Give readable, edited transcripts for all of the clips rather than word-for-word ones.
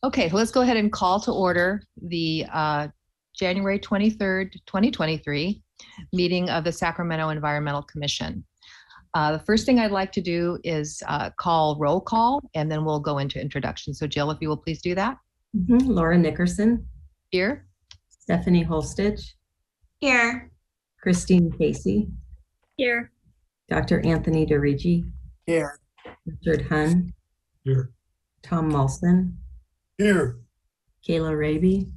Okay, let's go ahead and call to order the January 23rd, 2023 meeting of the Sacramento Environmental Commission. The first thing I'd like to do is call roll call, and then we'll go into introduction. So Jill, if you will please do that. Laura Nickerson. Here. Stephanie Holstitch. Here. Christine Casey. Here. Dr. Anthony DeRigi. Here. Richard Hunn. Here. Tom Molson. Here. Kayla Raby.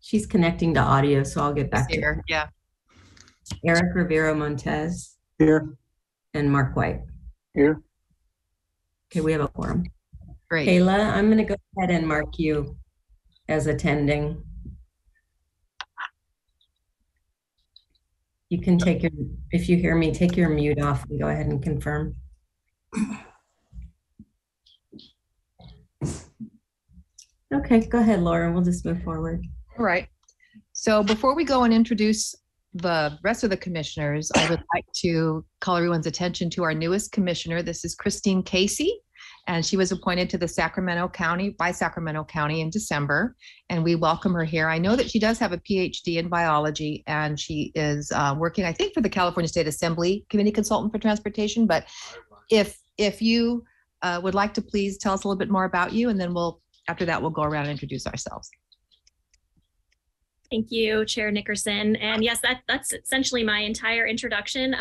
She's connecting to audio, so I'll get back to her. Yeah. Eric Rivero Montez. Here. And Mark White. Here. Okay, we have a quorum. Great. Kayla, I'm going to go ahead and mark you as attending. You can take your, if you hear me, take your mute off and go ahead and confirm. Okay, go ahead, Laura. We'll just move forward. All right. So before we go and introduce the rest of the commissioners, I would like to call everyone's attention to our newest commissioner. This is Christine Casey, and she was appointed to the Sacramento County by Sacramento County in December, and we welcome her here. I know that she does have a PhD in biology, and she is working, I think, for the California State Assembly Committee Consultant for Transportation. But if you would like to please tell us a little bit more about you, and then after that, we'll go around and introduce ourselves. Thank you, Chair Nickerson. And yes, that's essentially my entire introduction.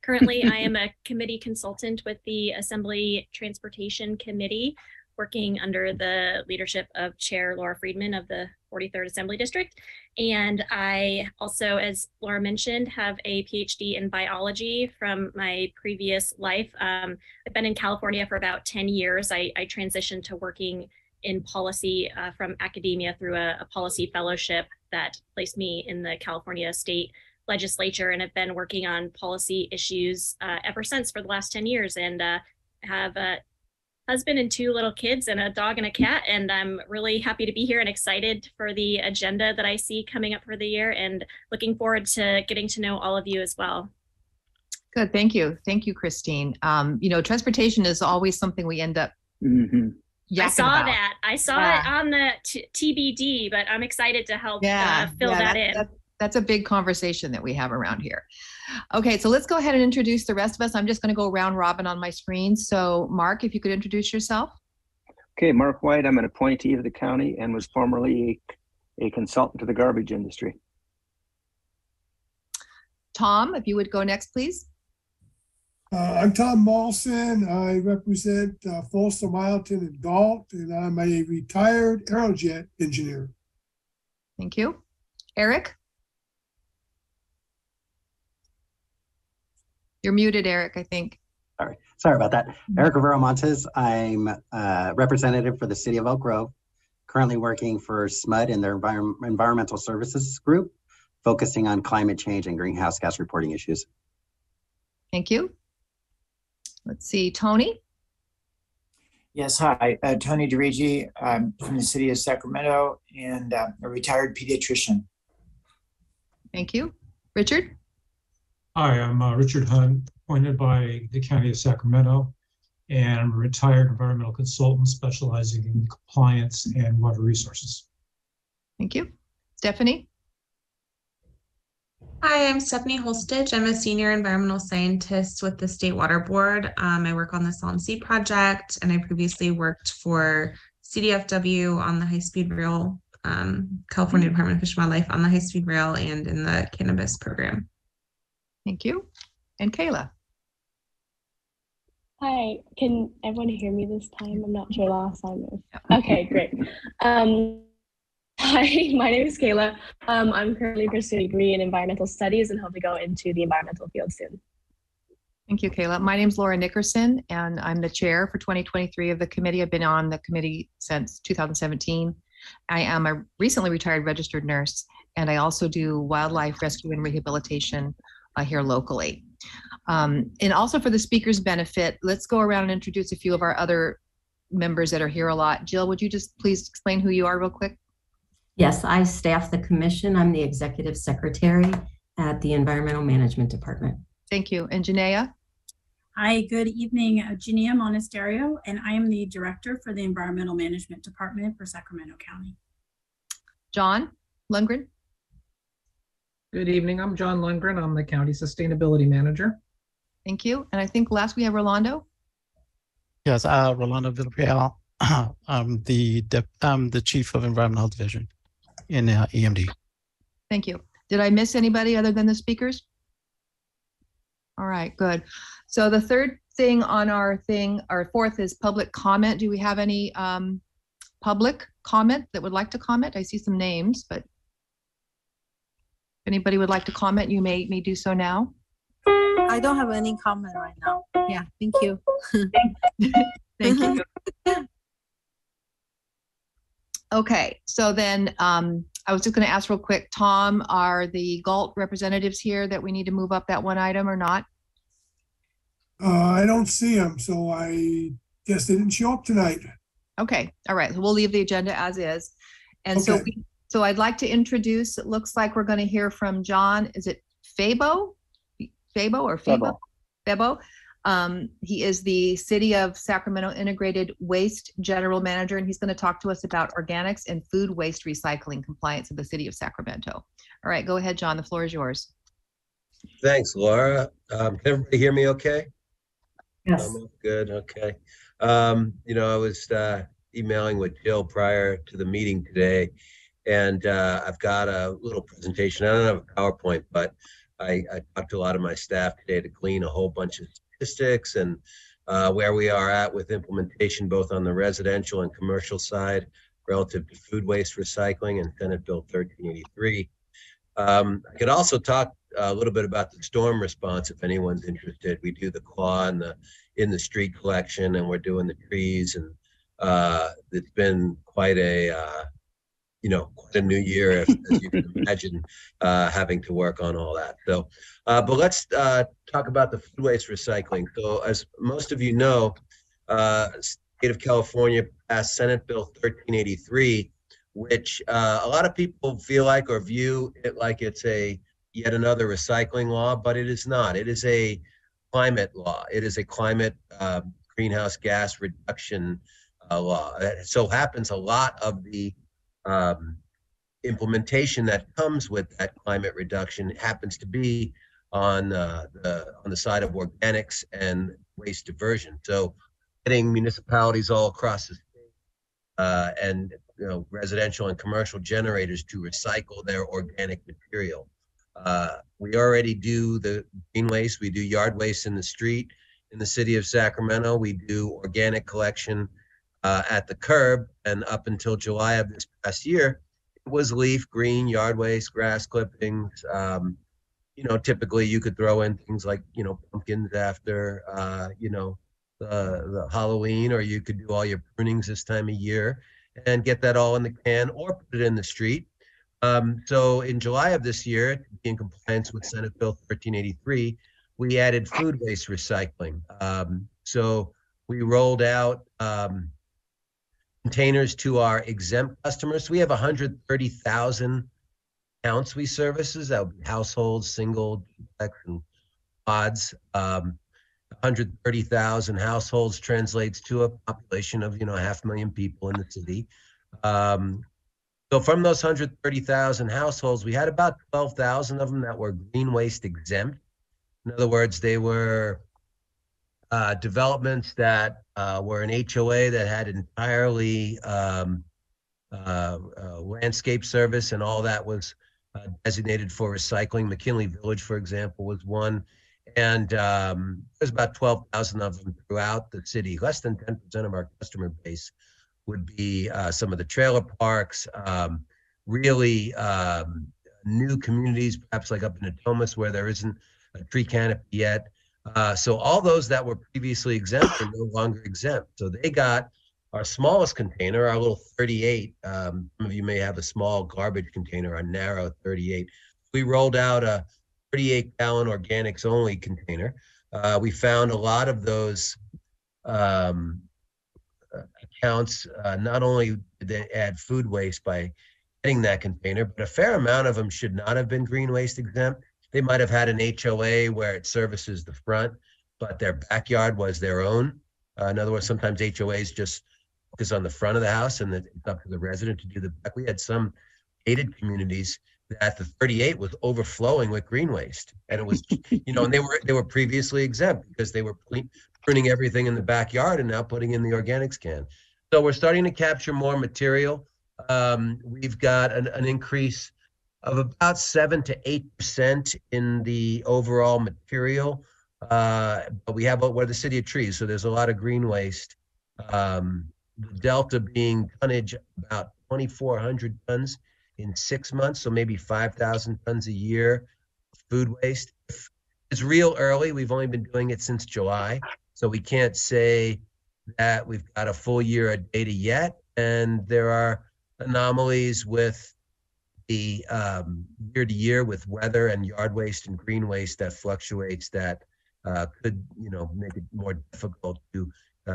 Currently, I am a committee consultant with the Assembly Transportation Committee, working under the leadership of Chair Laura Friedman of the 43rd Assembly District. And I also, as Laura mentioned, have a PhD in biology from my previous life. I've been in California for about 10 years. I transitioned to working in policy from academia through a policy fellowship that placed me in the California State Legislature, and have been working on policy issues ever since for the last 10 years, and have a husband and 2 little kids and a dog and a cat, and I'm really happy to be here and excited for the agenda that I see coming up for the year, and looking forward to getting to know all of you as well. Good, thank you. Thank you, Christine. You know, transportation is always something we end up I saw that. I saw it on the TBD, but I'm excited to help fill that in. That's a big conversation that we have around here. Okay, so let's go ahead and introduce the rest of us. I'm just going to go round robin on my screen. So Mark, if you could introduce yourself. Okay, Mark White. I'm an appointee of the county and was formerly a consultant to the garbage industry. Tom, if you would go next, please. I'm Tom Molson. I represent Folsom, Ileton, and Galt, and I'm a retired Aerojet engineer. Thank you. Eric? You're muted, Eric, I think. Sorry about that. Eric Rivero Montes. I'm a representative for the City of Oak Grove, currently working for SMUD in their Environmental Services Group, focusing on climate change and greenhouse gas reporting issues. Thank you. Let's see, Tony. Yes, hi, Tony DeRigi. I'm from the city of Sacramento and a retired pediatrician. Thank you. Richard. Hi, I'm Richard Hunn, appointed by the County of Sacramento, and I'm a retired environmental consultant specializing in compliance and water resources. Thank you. Stephanie. Hi, I'm Stephanie Holstitch. I'm a senior environmental scientist with the State Water Board. I work on the Salton Sea project, and I previously worked for CDFW on the high-speed rail, California Department of Fish and Wildlife on the high-speed rail and in the cannabis program. Thank you. And Kayla. Hi, can everyone hear me this time? I'm not sure last time. Okay, great. Hi, my name is Kayla. I'm currently pursuing a degree in environmental studies and hope to go into the environmental field soon. Thank you, Kayla. My name is Laura Nickerson, and I'm the chair for 2023 of the committee. I've been on the committee since 2017. I am a recently retired registered nurse, and I also do wildlife rescue and rehabilitation here locally. And also for the speaker's benefit, let's go around and introduce a few of our other members that are here a lot. Jill, would you just please explain who you are real quick? Yes, I staff the commission. I'm the executive secretary at the Environmental Management Department. Thank you. And Janaea? Hi, good evening. Ginia Monasterio, and I am the Director for the Environmental Management Department for Sacramento County. John Lundgren. Good evening. I'm John Lundgren. I'm the County Sustainability Manager. Thank you. And I think last we have Rolando. Yes, Rolando Villarreal. I'm the Chief of Environmental Division in EMD. Thank you. Did I miss anybody other than the speakers? All right, good. So the third thing on our fourth is public comment. Do we have any public comment that would like to comment? I see some names, but if anybody would like to comment, you may do so now. I don't have any comment right now. Yeah, thank you. Thank you. Okay, so then I was just going to ask real quick, Tom, are the GALT representatives here that we need to move up that one item or not? I don't see them, so I guess they didn't show up tonight. Okay, all right, so we'll leave the agenda as is. And Okay. so I'd like to introduce, it looks like we're going to hear from John, is it Fabo? Fabo or Fabo? Fabo. He is the City of Sacramento Integrated Waste General Manager, and he's going to talk to us about organics and food waste recycling compliance of the City of Sacramento. All right, go ahead, John, the floor is yours. Thanks, Laura. Can everybody hear me okay? Yes. Good, okay. You know, I was emailing with Jill prior to the meeting today, and I've got a little presentation. I don't have a PowerPoint, but I talked to a lot of my staff today to glean a whole bunch of statistics and where we are at with implementation, both on the residential and commercial side, relative to food waste recycling and Senate Bill 1383. I could also talk a little bit about the storm response if anyone's interested. We do the claw and the in the street collection, and we're doing the trees, and it's been quite a quite a new year, as you can imagine, having to work on all that. So, but let's talk about the food waste recycling. So, as most of you know, State of California passed Senate Bill 1383, which a lot of people feel like or view it like it's yet another recycling law, but it is not. It is a climate law. It is a climate greenhouse gas reduction law. It so happens a lot of the implementation that comes with that climate reduction happens to be on the side of organics and waste diversion. So getting municipalities all across the state and residential and commercial generators to recycle their organic material. We already do the green waste. We do yard waste in the street in the city of Sacramento. We do organic collection at the curb, and up until July of this past year, it was leaf, green, yard waste, grass clippings. Typically you could throw in things like, pumpkins after, the Halloween, or you could do all your prunings this time of year and get that all in the can or put it in the street. So in July of this year, to be in compliance with Senate Bill 1383, we added food waste recycling. So we rolled out containers to our exempt customers. So we have 130,000 accounts we services. That would be households, single, duplex, and pods. 130,000 households translates to a population of 500,000 people in the city. So from those 130,000 households, we had about 12,000 of them that were green waste exempt. In other words, they were developments that were an HOA that had entirely landscape service, and all that was designated for recycling. McKinley Village, for example, was one. And there's about 12,000 of them throughout the city. Less than 10% of our customer base would be some of the trailer parks, really new communities, perhaps like up in Atomas where there isn't a tree canopy yet. So all those that were previously exempt are no longer exempt. So they got our smallest container, our little 38. Some of you may have a small garbage container, our narrow 38. We rolled out a 38-gallon organics only container. We found a lot of those accounts, not only did they add food waste by getting that container, but a fair amount of them should not have been green waste exempt. They might have had an HOA where it services the front, but their backyard was their own. In other words, sometimes HOAs just focus on the front of the house and it's up to the resident to do the back. We had some gated communities that the 38 was overflowing with green waste, and it was, and they were previously exempt because they were pruning everything in the backyard and now putting in the organics can. So we're starting to capture more material. We've got an increase of about 7 to 8% in the overall material, but we're the city of trees, so there's a lot of green waste. The delta being tonnage about 2,400 tons in 6 months, so maybe 5,000 tons a year food waste. It's real early. We've only been doing it since July, so we can't say that we've got a full year of data yet. And there are anomalies with the year to year with weather and yard waste and green waste that fluctuates that could, make it more difficult to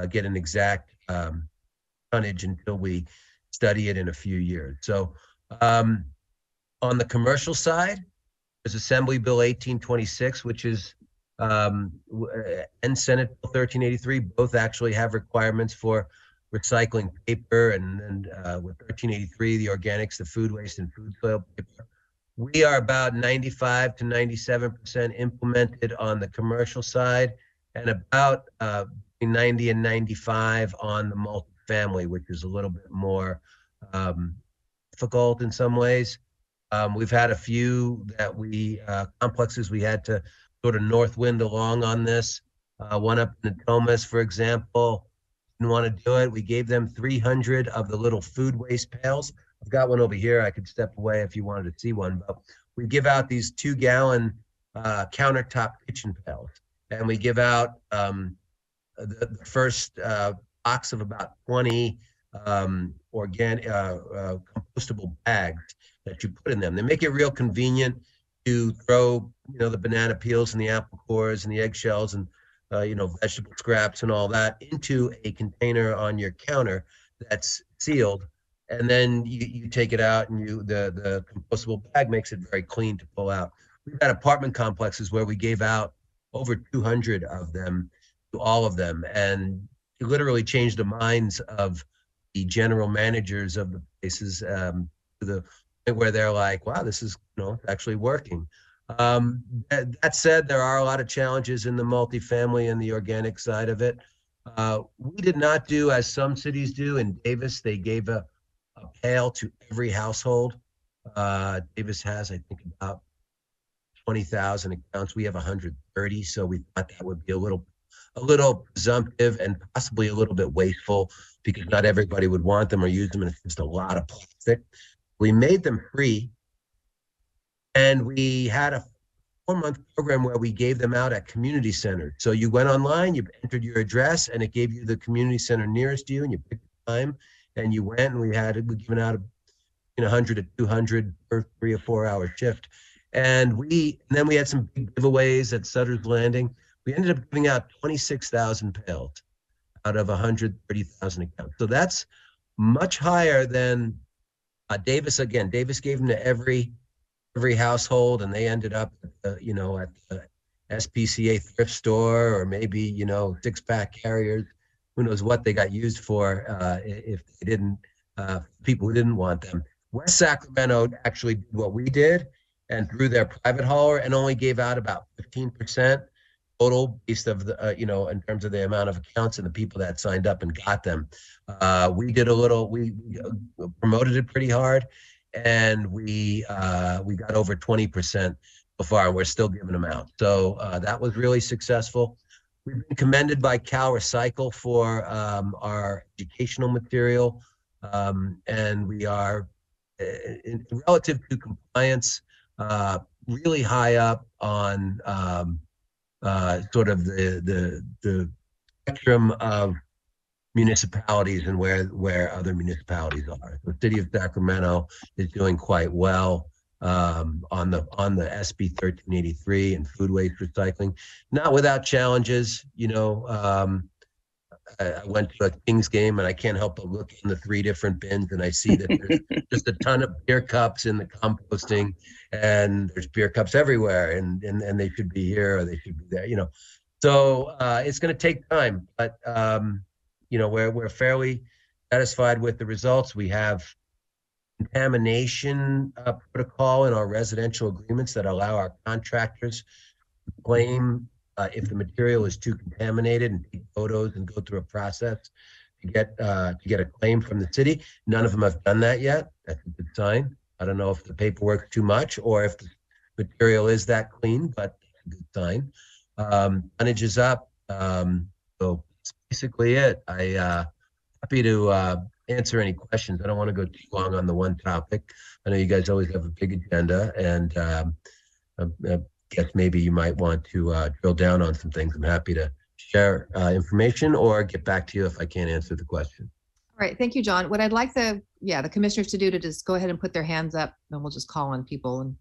get an exact tonnage until we study it in a few years. So on the commercial side, there's Assembly Bill 1826, which is and Senate Bill 1383. Both actually have requirements for recycling paper, and with 1383, the organics, the food waste, and food soil paper. We are about 95 to 97% implemented on the commercial side, and about 90 and 95 on the multifamily, which is a little bit more difficult in some ways. We've had a few that complexes we had to sort of north wind along on this. One up in Natomas, for example, didn't want to do it. We gave them 300 of the little food waste pails. I've got one over here. I could step away if you wanted to see one, but we give out these 2-gallon countertop kitchen pails, and we give out the first box of about 20 organic compostable bags that you put in them. They make it real convenient to throw, the banana peels and the apple cores and the eggshells and vegetable scraps and all that into a container on your counter that's sealed, and then you take it out, and the compostable bag makes it very clean to pull out. We've got apartment complexes where we gave out over 200 of them to all of them, and it literally changed the minds of the general managers of the places to the point where they're like, wow, this is actually working. That said, there are a lot of challenges in the multifamily and the organic side of it. We did not do as some cities do. In Davis, they gave a pail to every household. Davis has, I think, about 20,000 accounts. We have 130, so we thought that would be a little presumptive and possibly a little bit wasteful because not everybody would want them or use them, and it's just a lot of plastic. We made them free. And we had a 4-month program where we gave them out at community centers. So you went online, you entered your address, and it gave you the community center nearest you, and you picked the time, and you went, and we given out 100 to 200 per 3 or 4 hour shift. And then we had some big giveaways at Sutter's Landing. We ended up giving out 26,000 pails out of 130,000 accounts. So that's much higher than Davis. Again, Davis gave them to every household, and they ended up at the SPCA thrift store, or maybe 6-pack carriers. Who knows what they got used for if they didn't, people who didn't want them. West Sacramento actually did what we did and through their private hauler, and only gave out about 15% total based of the in terms of the amount of accounts and the people that signed up and got them. We did we promoted it pretty hard, and we got over 20% so far, and we're still giving them out. So that was really successful. We've been commended by Cal Recycle for our educational material, and we are, in relative to compliance, really high up on sort of the spectrum of municipalities and where other municipalities are. The city of Sacramento is doing quite well on the SB 1383 and food waste recycling, not without challenges. I went to a Kings game, and I can't help but look in the 3 different bins, and I see that there's just a ton of beer cups in the composting, and there's beer cups everywhere, and they should be here or they should be there. So it's going to take time, but you know, we're fairly satisfied with the results. We have contamination protocol in our residential agreements that allow our contractors to claim if the material is too contaminated and take photos and go through a process to get a claim from the city. None of them have done that yet. That's a good sign. I don't know if the paperwork's too much or if the material is that clean, but it's a good sign. Tonnage is up. So that's basically it. Happy to answer any questions. I don't want to go too long on the one topic. I know you guys always have a big agenda, and I guess maybe you might want to drill down on some things. I'm happy to share information or get back to you if I can't answer the question. All right, thank you, John. What I'd like the commissioners to do to just go ahead and put their hands up, and we'll just call on people in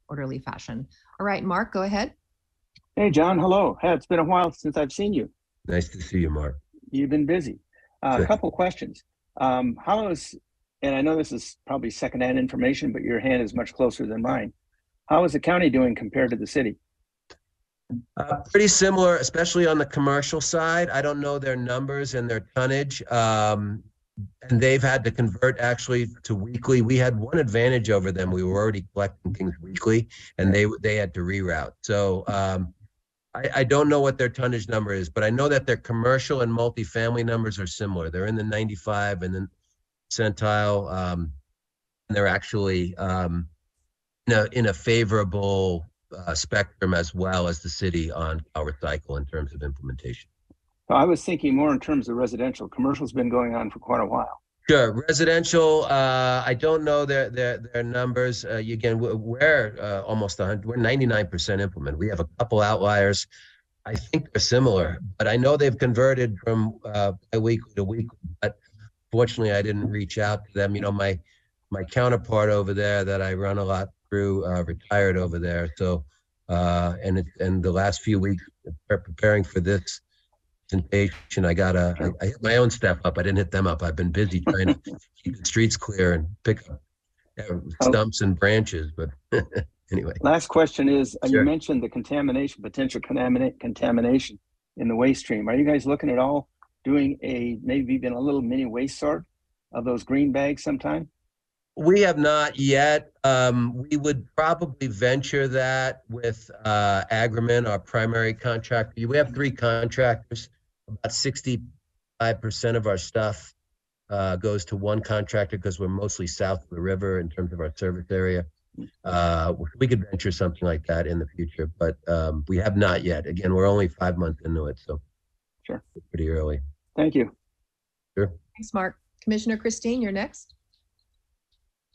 orderly fashion. All right, Mark, go ahead. Hey, John, hello. Hey, it's been a while since I've seen you. Nice to see you, Mark. You've been busy. A couple questions. How is, and I know this is probably secondhand information, but your hand is much closer than mine. How is the county doing compared to the city? Pretty similar, especially on the commercial side. I don't know their numbers and their tonnage. And they've had to convert actually to weekly. We had one advantage over them. We were already collecting things weekly, and they had to reroute. So I don't know what their tonnage number is, but I know that their commercial and multifamily numbers are similar. They're in the 95 and then percentile. And they're actually in a favorable spectrum as well as the city on our recycle in terms of implementation. I was thinking more in terms of residential. Commercial's been going on for quite a while. Sure. Residential, I don't know their numbers. Again, we're almost 100. We're 99% implemented. We have a couple outliers. I think they're similar, but I know they've converted from bi-weekly to weekly. But fortunately, I didn't reach out to them. You know, my counterpart over there that I run a lot through retired over there. So, and the last few weeks preparing for this presentation, I hit my own step up. I didn't hit them up. I've been busy trying to keep the streets clear and pick up stumps and branches. But anyway. Last question is, Sure. You mentioned the contamination, potential contamination in the waste stream. Are you guys looking at all doing maybe even a little mini waste sort of those green bags sometime? We have not yet. We would probably venture that with Agriman, our primary contractor. We have 3 contractors. About 65% of our stuff goes to one contractor because we're mostly south of the river in terms of our service area. We could venture something like that in the future, but we have not yet. Again, we're only 5 months into it, so sure, pretty early. Thank you. Sure. Thanks, Mark. Commissioner Christine, you're next.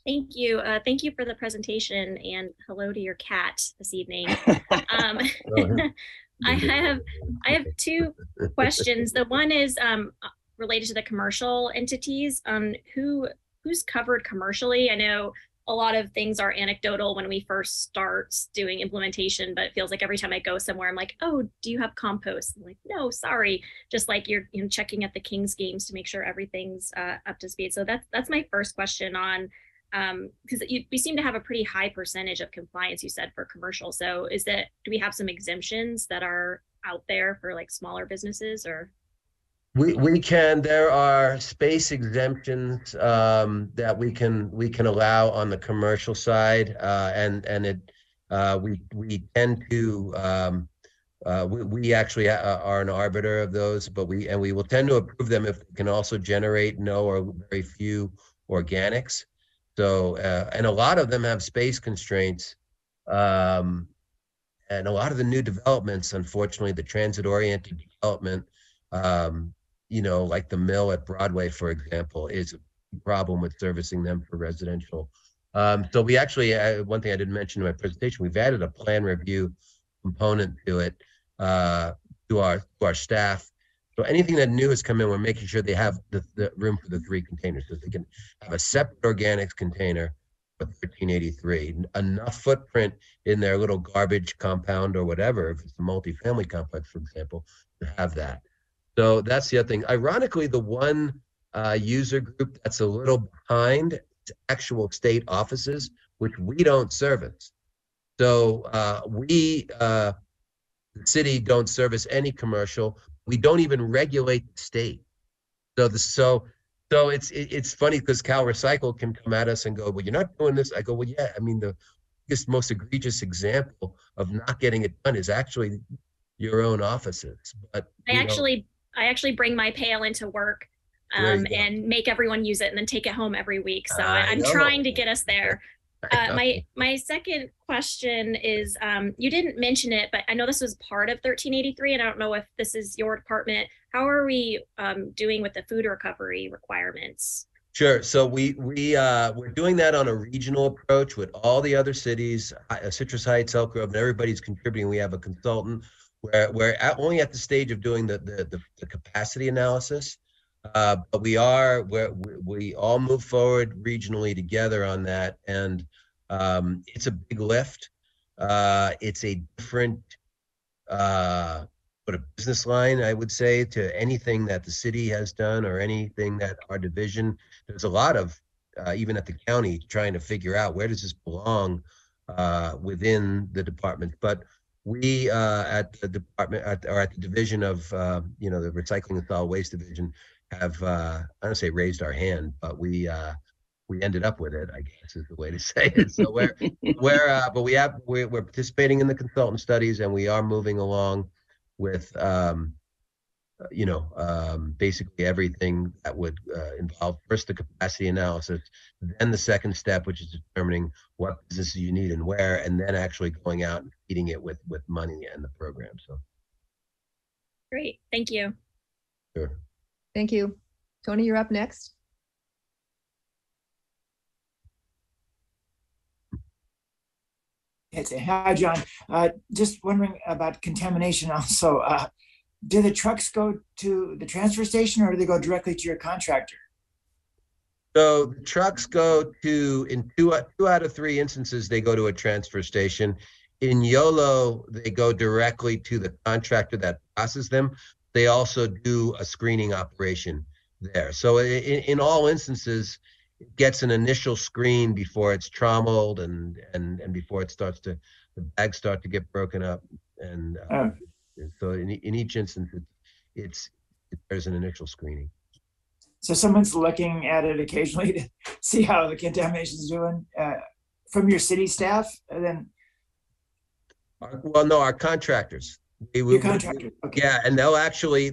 Thank you. Thank you for the presentation, and hello to your cat this evening. I have 2 questions. The one is related to the commercial entities. Who's covered commercially? I know a lot of things are anecdotal when we first start doing implementation, but it feels like every time I go somewhere, I'm like, oh, do you have compost? I'm like, no, sorry. Just like you're checking at the Kings games to make sure everything's up to speed. So that's my first question on, because we seem to have a pretty high percentage of compliance, you said, for commercial. So do we have some exemptions that are out there for like smaller businesses, or? We can. There are space exemptions that we can allow on the commercial side, and we tend to we actually are an arbiter of those, but we will tend to approve them if we can also generate no or very few organics. So and a lot of them have space constraints, and a lot of the new developments, unfortunately, the transit-oriented development. Like the mill at Broadway, for example, is a problem with servicing them for residential. So we actually, one thing I didn't mention in my presentation, we've added a plan review component to it, to our staff. So anything that new has come in, we're making sure they have the room for the 3 containers, so they can have a separate organics container for 1383, enough footprint in their little garbage compound or whatever, if it's a multifamily complex, for example, to have that. So that's the other thing. Ironically, the one user group that's a little behind is actual state offices, which we don't service. So we The city don't service any commercial. We don't even regulate the state. So it's funny because Cal Recycle can come at us and go, well, you're not doing this. I go, well, yeah. I mean, the biggest, most egregious example of not getting it done is actually your own offices. But I actually bring my pail into work and make everyone use it and then take it home every week. So I'm trying to get us there. My second question is, you didn't mention it, but I know this was part of 1383, and I don't know if this is your department. How are we doing with the food recovery requirements? Sure. So we're doing that on a regional approach with all the other cities, Citrus Heights, Elk Grove, and everybody's contributing. We have a consultant. We're only at the stage of doing the capacity analysis, but we all move forward regionally together on that, and it's a big lift. It's a different sort of business line, I would say, to anything that the city has done or anything that our division. There's a lot of even at the county trying to figure out where does this belong within the department, but we at the department or at the division of the recycling and solid waste division have I don't say raised our hand, but we ended up with it, I guess is the way to say it. So we're participating in the consultant studies, and we are moving along with basically everything that would involve first the capacity analysis, then the second step, which is determining what businesses you need and where, and then actually going out and feeding it with money and the program. So great, thank you. Sure. Thank you. Tony, you're up next. Hi, John. Just wondering about contamination also. Do the trucks go to the transfer station or do they go directly to your contractor? So the trucks go to, in two out of three instances, they go to a transfer station. In YOLO, they go directly to the contractor that processes them. They also do a screening operation there. So in all instances, it gets an initial screen before it's trommeled and before it starts to, the bags start to get broken up. And so in each instance, there's an initial screening. So someone's looking at it occasionally to see how the contamination is doing from your city staff, and then. Well, no, our contractors. Your contractor. Okay. Yeah, and they'll actually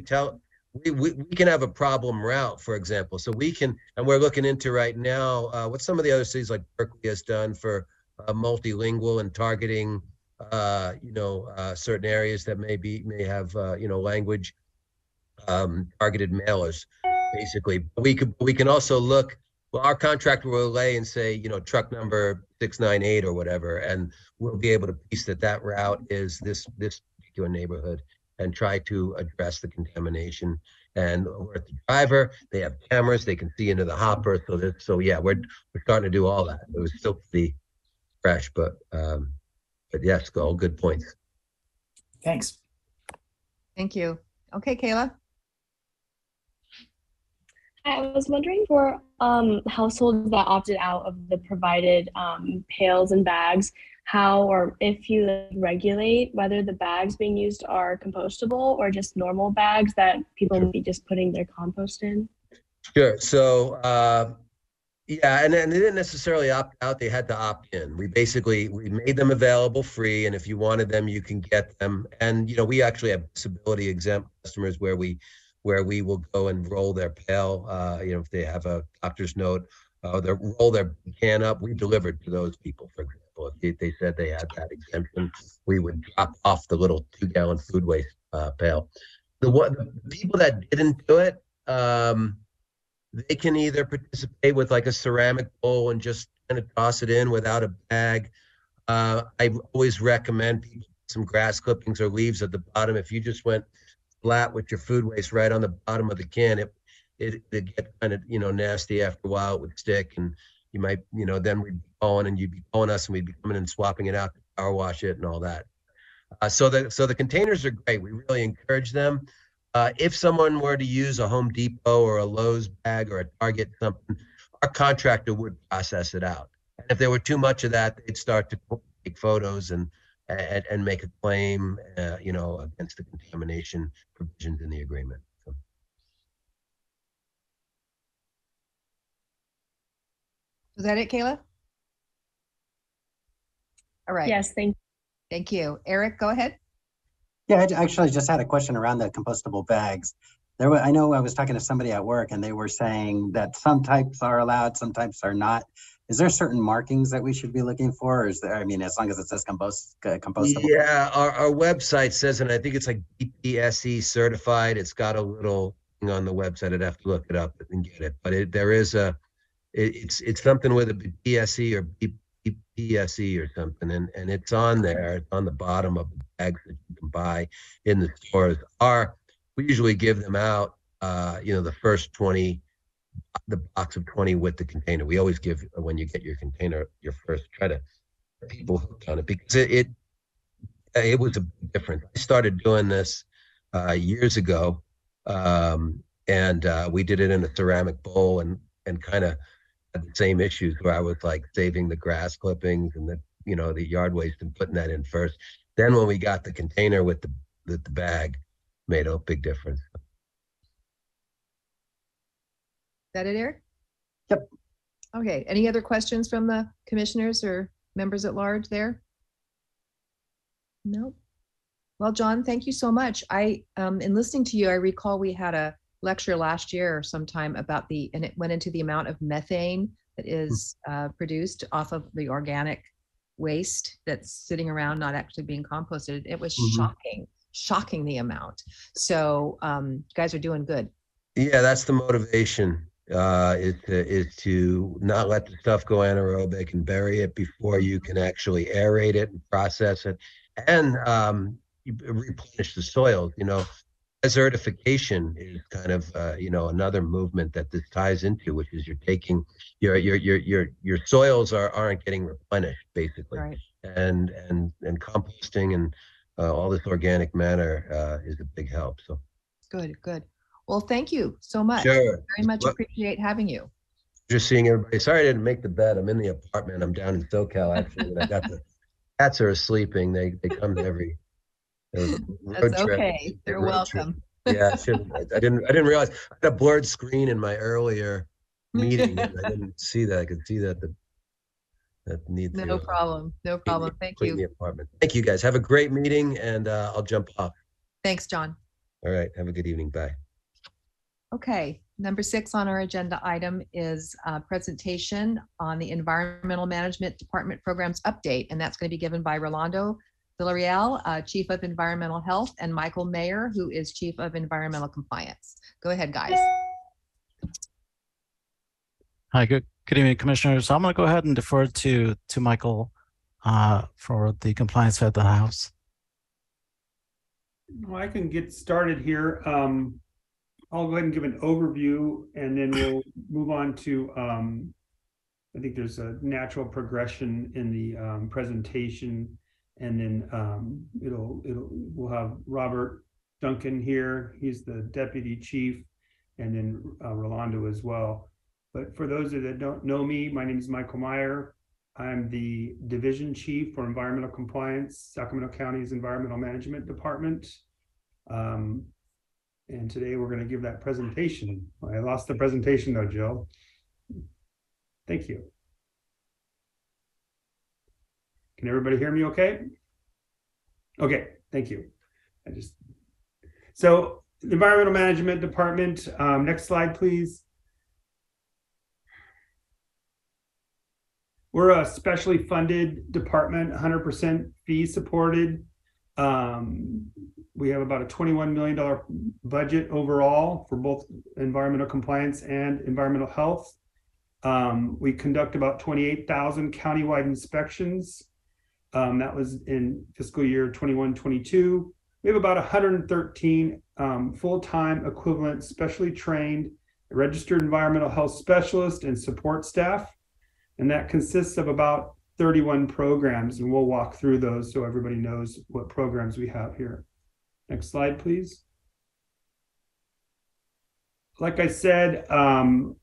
tell. We can have a problem route, for example. So we can, and we're looking into right now what some of the other cities like Berkeley has done for multilingual and targeting, certain areas that may have language targeted mailers, basically. We can also look. Well, our contractor will lay and say, truck number 698 or whatever, and we'll be able to piece that route is this particular neighborhood and try to address the contamination. And with the driver, they have cameras, they can see into the hopper. So yeah, we're starting to do all that. It was still pretty fresh, but yes, all good points. Thanks. Thank you. Okay, Kayla. I was wondering for households that opted out of the provided pails and bags, how or if you regulate whether the bags being used are compostable or just normal bags that people may be just putting their compost in? Sure. So yeah, and they didn't necessarily opt out, they had to opt in. We made them available free, and if you wanted them, you can get them. And we actually have disability exempt customers where we will go and roll their pail, if they have a doctor's note, they roll their can up. We delivered to those people, for example. If they said they had that exemption, we would drop off the little 2-gallon food waste pail. The people that didn't do it, they can either participate with like a ceramic bowl and just kind of toss it in without a bag. I always recommend people some grass clippings or leaves at the bottom. If you just went flat with your food waste right on the bottom of the can, it'd get kind of nasty after a while. It would stick, and you might then we'd be calling, and you'd be calling us, and we'd be coming and swapping it out to power wash it and all that. So the containers are great. We really encourage them. If someone were to use a Home Depot or a Lowe's bag or a Target something, our contractor would process it out. And if there were too much of that, they'd start to take photos and and make a claim, you know, against the contamination provisions in the agreement. So. Was that it, Kayla? All right. Yes, Thank you. Eric, go ahead. Yeah, I actually just had a question around the compostable bags. I know I was talking to somebody at work and they were saying that some types are allowed, some types are not. Is there certain markings that we should be looking for? Or is there, I mean, as long as it says compostable? Yeah, our website says, and I think it's like BPSE certified. It's got a little thing on the website. I'd have to look it up and get it. But there is it's something with a BPSE or BPSE or something, and it's on there. It's on the bottom of the bags that you can buy in the stores. We usually give them out, you know, the first 20, the box of 20 with the container. We always give, when you get your container, your first, try to get people hooked on it, because it was a big difference. I started doing this years ago, and we did it in a ceramic bowl, and kind of had the same issues where I was like saving the grass clippings and the, you know, the yard waste and putting that in first. Then when we got the container with the bag, made a big difference. Is that it, Eric? Yep. Okay. Any other questions from the commissioners or members at large there? No. Well, John, thank you so much. In listening to you, I recall we had a lecture last year or sometime about and it went into the amount of methane that is produced off of the organic waste that's sitting around, not actually being composted. It was shocking the amount. So you guys are doing good. Yeah, that's the motivation, is to not let the stuff go anaerobic and bury it before you can actually aerate it and process it, and replenish the soil. You know, desertification is kind of you know, another movement that this ties into, which is you're taking your soils aren't getting replenished, basically, right. and composting and all this organic matter is a big help. So good. Well, thank you so much. Sure. Very much appreciate having you. Just seeing everybody. Sorry I didn't make the bed. I'm in the apartment. I'm down in SoCal, actually, and I got the cats are sleeping. They come to every road That's trip. okay. They're welcome. Yeah, I didn't realize I had a blurred screen in my earlier meeting, and I didn't see that. I could see that need to. No problem. No problem. Thank you. The apartment. Thank you, guys. Have a great meeting, and I'll jump off. Thanks, John. All right. Have a good evening. Bye. Okay. Number 6 on our agenda item is a presentation on the Environmental Management Department Programs Update, and that's going to be given by Rolando Villarreal, Chief of Environmental Health, and Michael Mayer, who is Chief of Environmental Compliance. Go ahead, guys. Hi, good evening, Commissioners. I'm going to go ahead and defer to Michael for the compliance side of the house. Well, I can get started here. I'll go ahead and give an overview, and then we'll move on to, I think there's a natural progression in the presentation, and then we'll have Robert Duncan here. He's the Deputy Chief, and then Rolando as well. But for those that don't know me, my name is Michael Meyer. I'm the Division Chief for Environmental Compliance, Sacramento County's Environmental Management Department. And today we're going to give that presentation. I lost the presentation though, Jill. Thank you. Can everybody hear me okay? Okay, thank you. So the Environmental Management Department, next slide, please. We're a specially funded department, 100% fee supported. We have about a $21 million budget overall for both environmental compliance and environmental health. We conduct about 28,000 countywide inspections. That was in fiscal year 21-22. We have about 113 full-time equivalent, specially trained, registered environmental health specialists and support staff. And that consists of about 31 programs, and we'll walk through those so everybody knows what programs we have here. Next slide, please. Like I said, I'm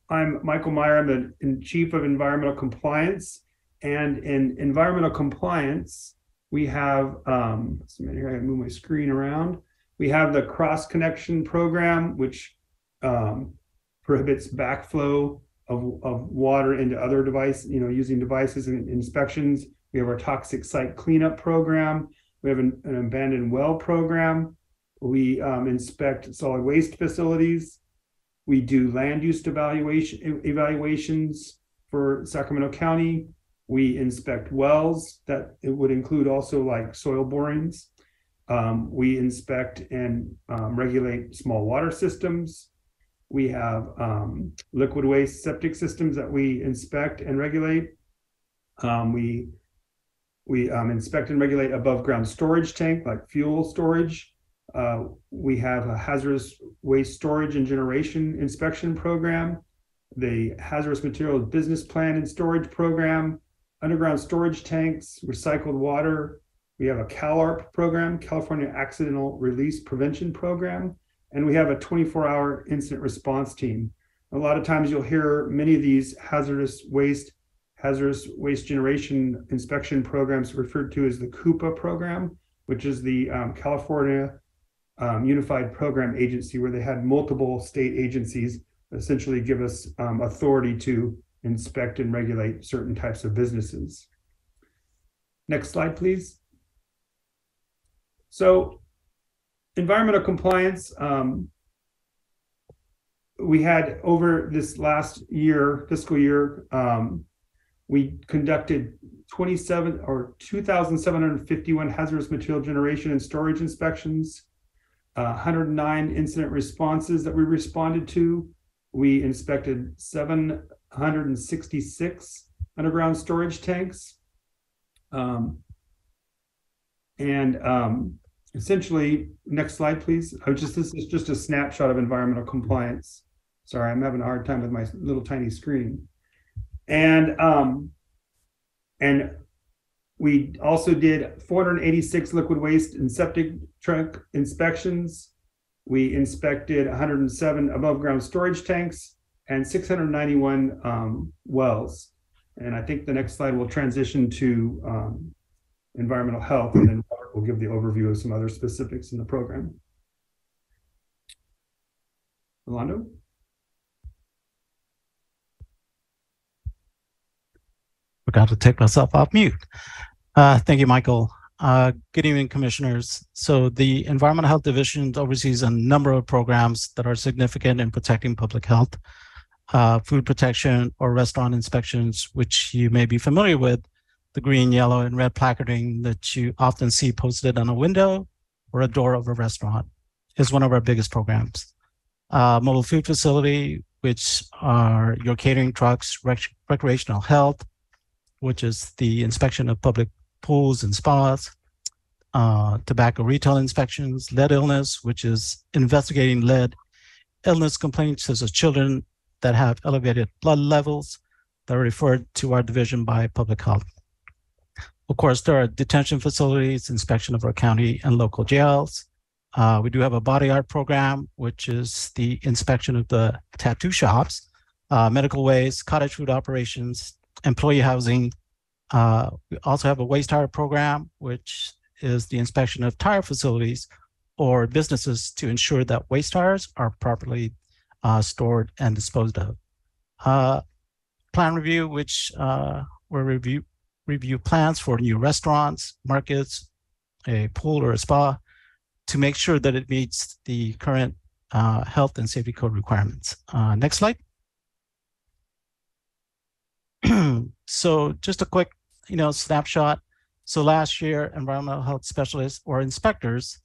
Michael Meyer. I'm the Chief of Environmental Compliance. And in environmental compliance, We have, let's see, here I gotta move my screen around. We have the cross connection program, which prohibits backflow of water into other devices, using devices and inspections. We have our toxic site cleanup program. We have an abandoned well program. We inspect solid waste facilities. We do land use evaluations for Sacramento County. We inspect wells. That it would include also like soil borings. We inspect and regulate small water systems. We have liquid waste septic systems that we inspect and regulate. We inspect and regulate above ground storage tank, like fuel storage. We have a hazardous waste storage and generation inspection program, the hazardous materials business plan and storage program, underground storage tanks, recycled water. We have a CalARP program, California Accidental Release Prevention Program, and we have a 24-hour incident response team. A lot of times you'll hear many of these hazardous waste generation inspection programs referred to as the CUPA program, which is the California Unified Program Agency, where they had multiple state agencies essentially give us authority to inspect and regulate certain types of businesses. Next slide, please. So environmental compliance, we had over this last year, fiscal year, we conducted 2,751 hazardous material generation and storage inspections, 109 incident responses that we responded to. We inspected 766 underground storage tanks. Essentially, next slide, please. This is just a snapshot of environmental compliance. Sorry, I'm having a hard time with my little tiny screen. And we also did 486 liquid waste and septic truck inspections. We inspected 107 above ground storage tanks and 691 wells. And I think the next slide will transition to environmental health, and then we'll give the overview of some other specifics in the program. Rolando? Forgot to take myself off mute. Thank you, Michael. Good evening, commissioners. So the Environmental Health Division oversees a number of programs that are significant in protecting public health, food protection or restaurant inspections, which you may be familiar with, the green, yellow, and red placarding that you often see posted on a window or a door of a restaurant is one of our biggest programs. Mobile food facility, which are your catering trucks, recreational health, which is the inspection of public pools and spas, tobacco retail inspections, lead illness, which is investigating lead illness complaints such as children that have elevated blood levels that are referred to our division by public health. Of course, there are detention facilities, inspection of our county and local jails. We do have a body art program, which is the inspection of the tattoo shops, medical waste, cottage food operations, employee housing. We also have a waste tire program, which is the inspection of tire facilities or businesses to ensure that waste tires are properly stored and disposed of. Plan review, which will review plans for new restaurants, markets, a pool or a spa to make sure that it meets the current health and safety code requirements. Next slide. So just a quick, snapshot. So last year, environmental health specialists or inspectors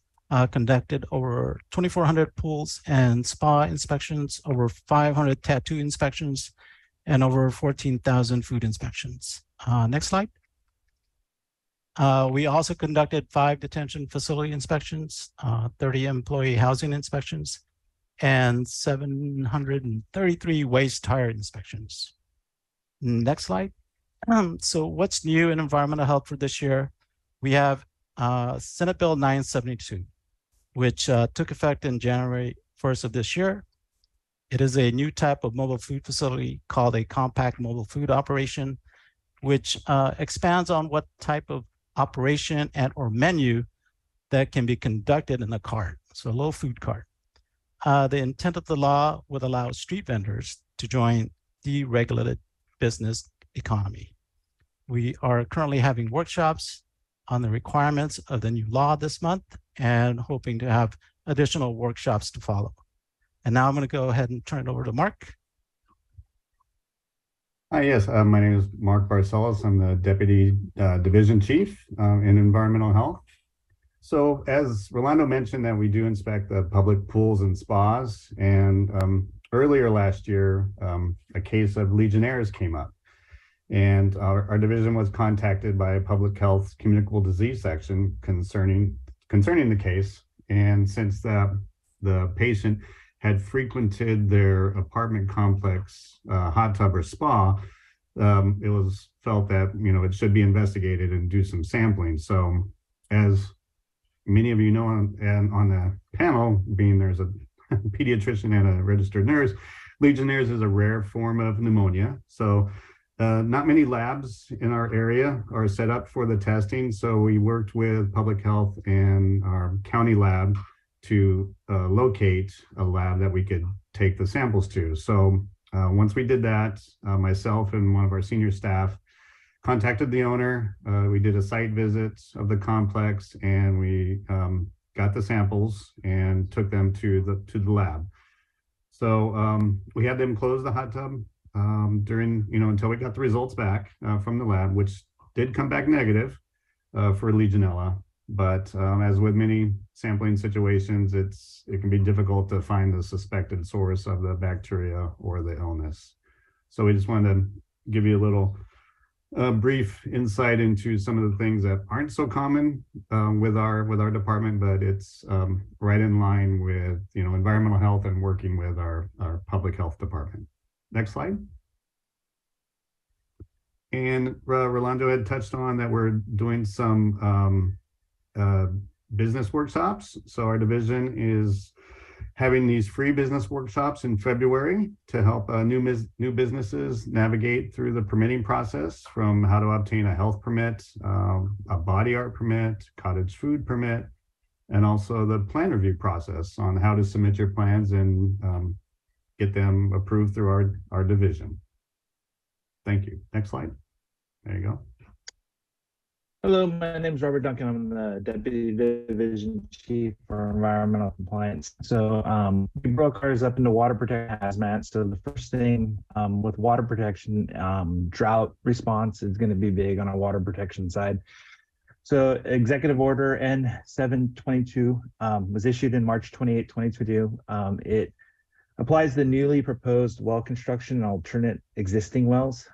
conducted over 2,400 pools and spa inspections, over 500 tattoo inspections, and over 14,000 food inspections. Next slide. We also conducted 5 detention facility inspections, 30 employee housing inspections, and 733 waste tire inspections. Next slide. So what's new in environmental health for this year? We have Senate Bill 972, which took effect in January 1st of this year. It is a new type of mobile food facility called a compact mobile food operation, which expands on what type of operation and or menu that can be conducted in a cart, so a little food cart. The intent of the law would allow street vendors to join the regulated business economy. We are currently having workshops on the requirements of the new law this month and hoping to have additional workshops to follow. And now I'm going to go ahead and turn it over to Mark. Hi, yes, my name is Mark Barcelos. I'm the Deputy Division Chief in Environmental Health. So as Rolando mentioned, that we do inspect the public pools and spas, and earlier last year, a case of Legionnaires came up. And our division was contacted by a public health communicable disease section concerning the case. And since the patient had frequented their apartment complex hot tub or spa, it was felt that it should be investigated and do some sampling. So as many of you know on the panel, being there's a pediatrician and a registered nurse, Legionnaires is a rare form of pneumonia. So not many labs in our area are set up for the testing. So we worked with public health and our county lab to locate a lab that we could take the samples to. So once we did that, myself and one of our senior staff contacted the owner. We did a site visit of the complex, and we got the samples and took them to the lab. So we had them close the hot tub during, until we got the results back from the lab, which did come back negative for Legionella. But as with many sampling situations, it can be difficult to find the suspected source of the bacteria or the illness. So we just wanted to give you a little brief insight into some of the things that aren't so common with our department, but it's right in line with environmental health and working with our public health department. Next slide. And Rolando had touched on that we're doing some business workshops. So our division is having these free business workshops in February to help new businesses navigate through the permitting process, from how to obtain a health permit, a body art permit, cottage food permit, and also the plan review process on how to submit your plans and get them approved through our division. Thank you. Next slide. There you go. Hello, my name is Robert Duncan. I'm the Deputy Division Chief for Environmental Compliance. So we broke ours up into water protection hazmat. So the first thing with water protection, drought response is going to be big on our water protection side. So Executive Order N722 was issued in March 28, 2022. It applies the newly proposed well construction and alternate existing wells.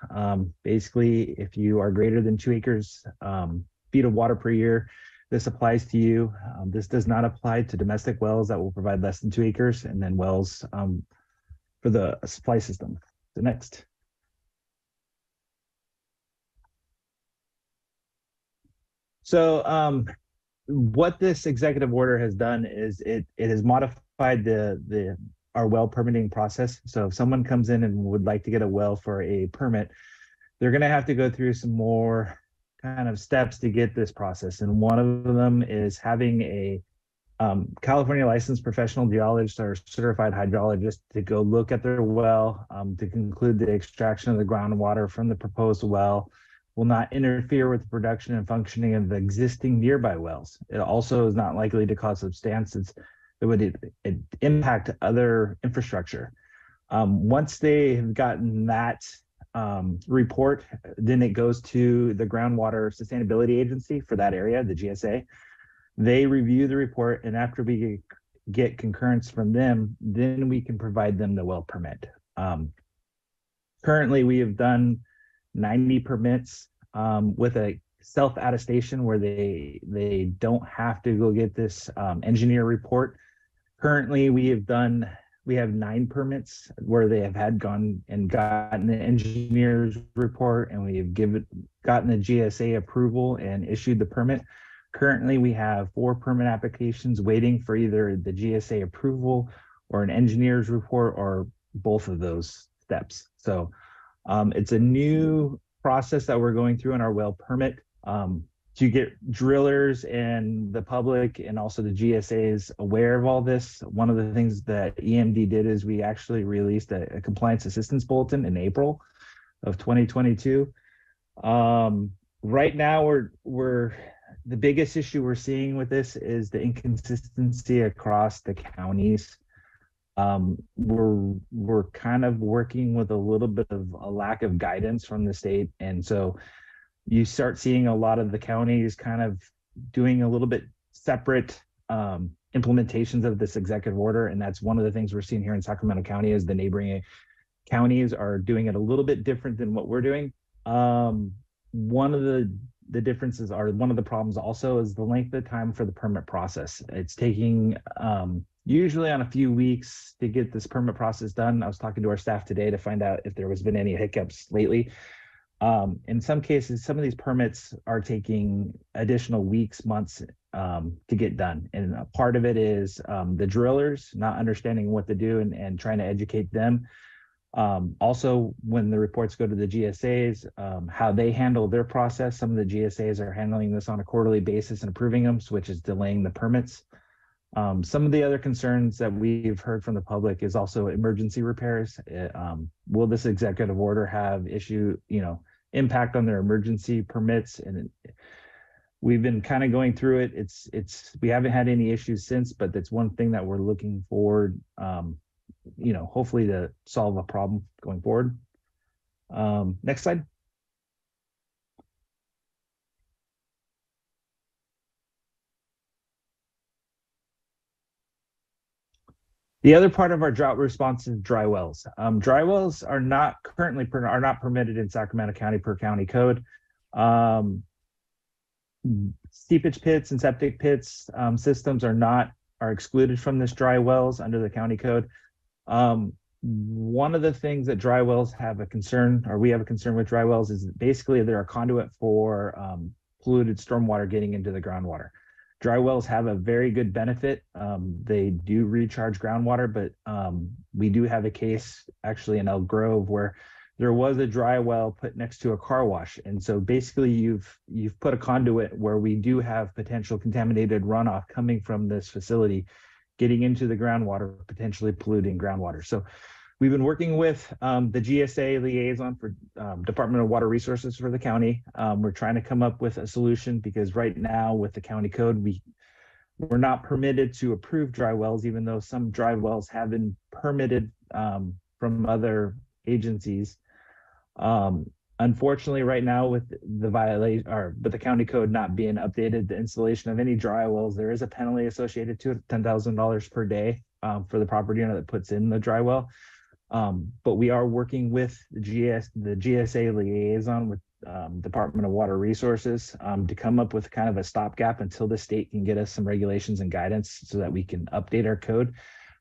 Basically, if you are greater than 2 acres feet of water per year, this applies to you. This does not apply to domestic wells that will provide less than 2 acres, and then wells for the supply system. The next. So what this executive order has done is it has modified our well permitting process. So if someone comes in and would like to get a well for a permit, they're going to have to go through some more kind of steps to get this process. And one of them is having a California licensed professional geologist or certified hydrologist to go look at their well to conclude the extraction of the groundwater from the proposed well will not interfere with the production and functioning of the existing nearby wells. It also is not likely to cause substances that would impact other infrastructure. Once they have gotten that report, then it goes to the Groundwater Sustainability Agency for that area, the GSA. They review the report, and after we get concurrence from them, then we can provide them the well permit. Currently, we have done 90 permits with a self-attestation where they don't have to go get this engineer report. Currently, we have 9 permits where they have gone and gotten the engineer's report, and we have gotten the GSA approval and issued the permit. Currently, we have 4 permit applications waiting for either the GSA approval or an engineer's report, or both of those steps. So it's a new process that we're going through in our well permit. to get drillers and the public and also the GSAs aware of all this, one of the things that EMD did is we actually released a compliance assistance bulletin in April of 2022. Right now, the biggest issue we're seeing with this is the inconsistency across the counties. We're kind of working with a little bit of a lack of guidance from the state, and so you start seeing a lot of the counties kind of doing a little bit separate implementations of this executive order, and that's one of the things we're seeing here in Sacramento County is the neighboring counties are doing it a little bit different than what we're doing. One of the differences are one of the problems also is the length of time for the permit process. It's taking usually on a few weeks to get this permit process done. I was talking to our staff today to find out if there was been any hiccups lately. In some cases, some of these permits are taking additional weeks, months to get done. And a part of it is the drillers not understanding what to do and trying to educate them. Also, when the reports go to the GSAs, how they handle their process. Some of the GSAs are handling this on a quarterly basis and approving them, which is delaying the permits. Some of the other concerns that we've heard from the public is also emergency repairs. Will this executive order have impact on their emergency permits? And we've been kind of going through it. We haven't had any issues since, but that's one thing that we're looking forward, hopefully to solve a problem going forward. Next slide. The other part of our drought response is dry wells. Dry wells are not currently permitted in Sacramento County per county code. Seepage pits and septic pits systems are excluded from this dry wells under the county code. One of the things that dry wells have a concern, or we have a concern with dry wells, is basically they're a conduit for polluted stormwater getting into the groundwater. Dry wells have a very good benefit. They do recharge groundwater, but we do have a case actually in Elk Grove where there was a dry well put next to a car wash. And so basically you've put a conduit where we do have potential contaminated runoff coming from this facility, getting into the groundwater, potentially polluting groundwater. So we've been working with the GSA liaison for Department of Water Resources for the county. We're trying to come up with a solution because right now with the county code, we're not permitted to approve dry wells, even though some dry wells have been permitted from other agencies. Unfortunately, right now with the county code not being updated, the installation of any dry wells, there is a penalty associated to it, $10,000 per day for the property owner that puts in the dry well. But we are working with the GSA liaison with Department of Water Resources to come up with kind of a stopgap until the state can get us some regulations and guidance so that we can update our code.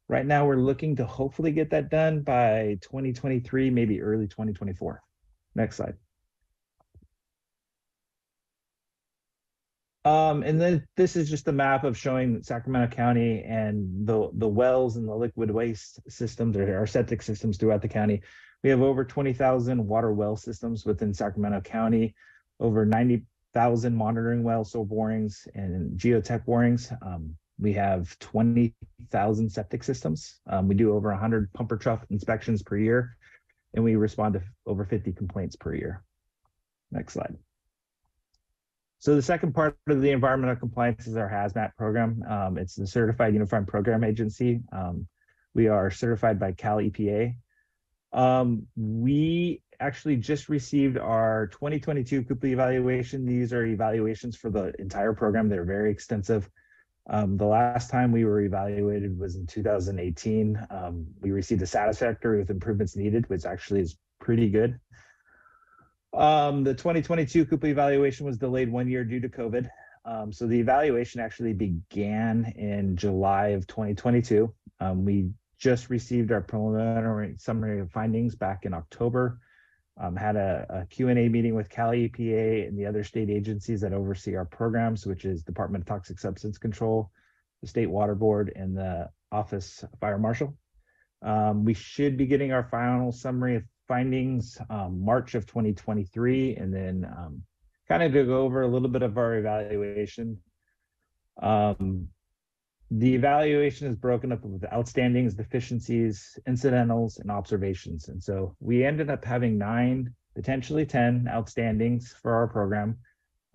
Right now, we're looking to hopefully get that done by 2023, maybe early 2024. Next slide. And then this is just a map of showing Sacramento County and the wells and the liquid waste systems or our septic systems throughout the county. We have over 20,000 water well systems within Sacramento County, over 90,000 monitoring wells, so borings and geotech borings. We have 20,000 septic systems. We do over 100 pumper truck inspections per year, and we respond to over 50 complaints per year. Next slide. So the second part of the environmental compliance is our HAZMAT program. It's the Certified Uniform Program Agency. We are certified by Cal EPA. We actually just received our 2022 CUPLI evaluation. These are evaluations for the entire program. They're very extensive. The last time we were evaluated was in 2018. We received a satisfactory with improvements needed, which actually is pretty good. The 2022 CUPLI evaluation was delayed 1 year due to COVID. So the evaluation actually began in July of 2022. We just received our preliminary summary of findings back in October. Had a Q&A meeting with Cal EPA and the other state agencies that oversee our programs, which is Department of Toxic Substance Control, the State Water Board, and the Office Fire Marshal. We should be getting our final summary of findings March of 2023, and then kind of to go over a little bit of our evaluation. The evaluation is broken up with outstandings, deficiencies, incidentals, and observations. And so we ended up having 9, potentially 10 outstandings for our program.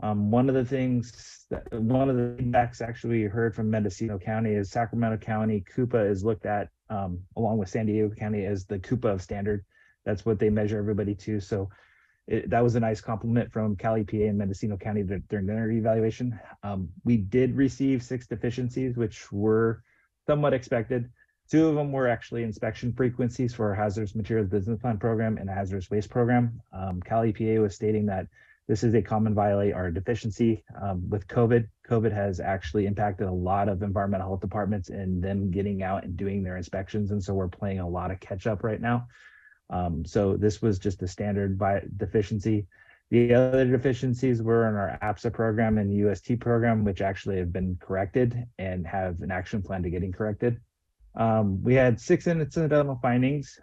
One of the feedbacks actually we heard from Mendocino County is Sacramento County Coupa is looked at along with San Diego County as the Coupa of standard. That's what they measure everybody to. So that was a nice compliment from Cali, PA, and Mendocino County during their evaluation. We did receive 6 deficiencies, which were somewhat expected. 2 of them were actually inspection frequencies for our hazardous materials business plan program and a hazardous waste program. Cali, PA was stating that this is a common violate or deficiency with COVID. COVID has actually impacted a lot of environmental health departments in them getting out and doing their inspections. And so we're playing a lot of catch up right now. So this was just a standard deficiency. The other deficiencies were in our APSA program and UST program, which actually have been corrected and have an action plan to getting corrected. We had 6 incidental findings.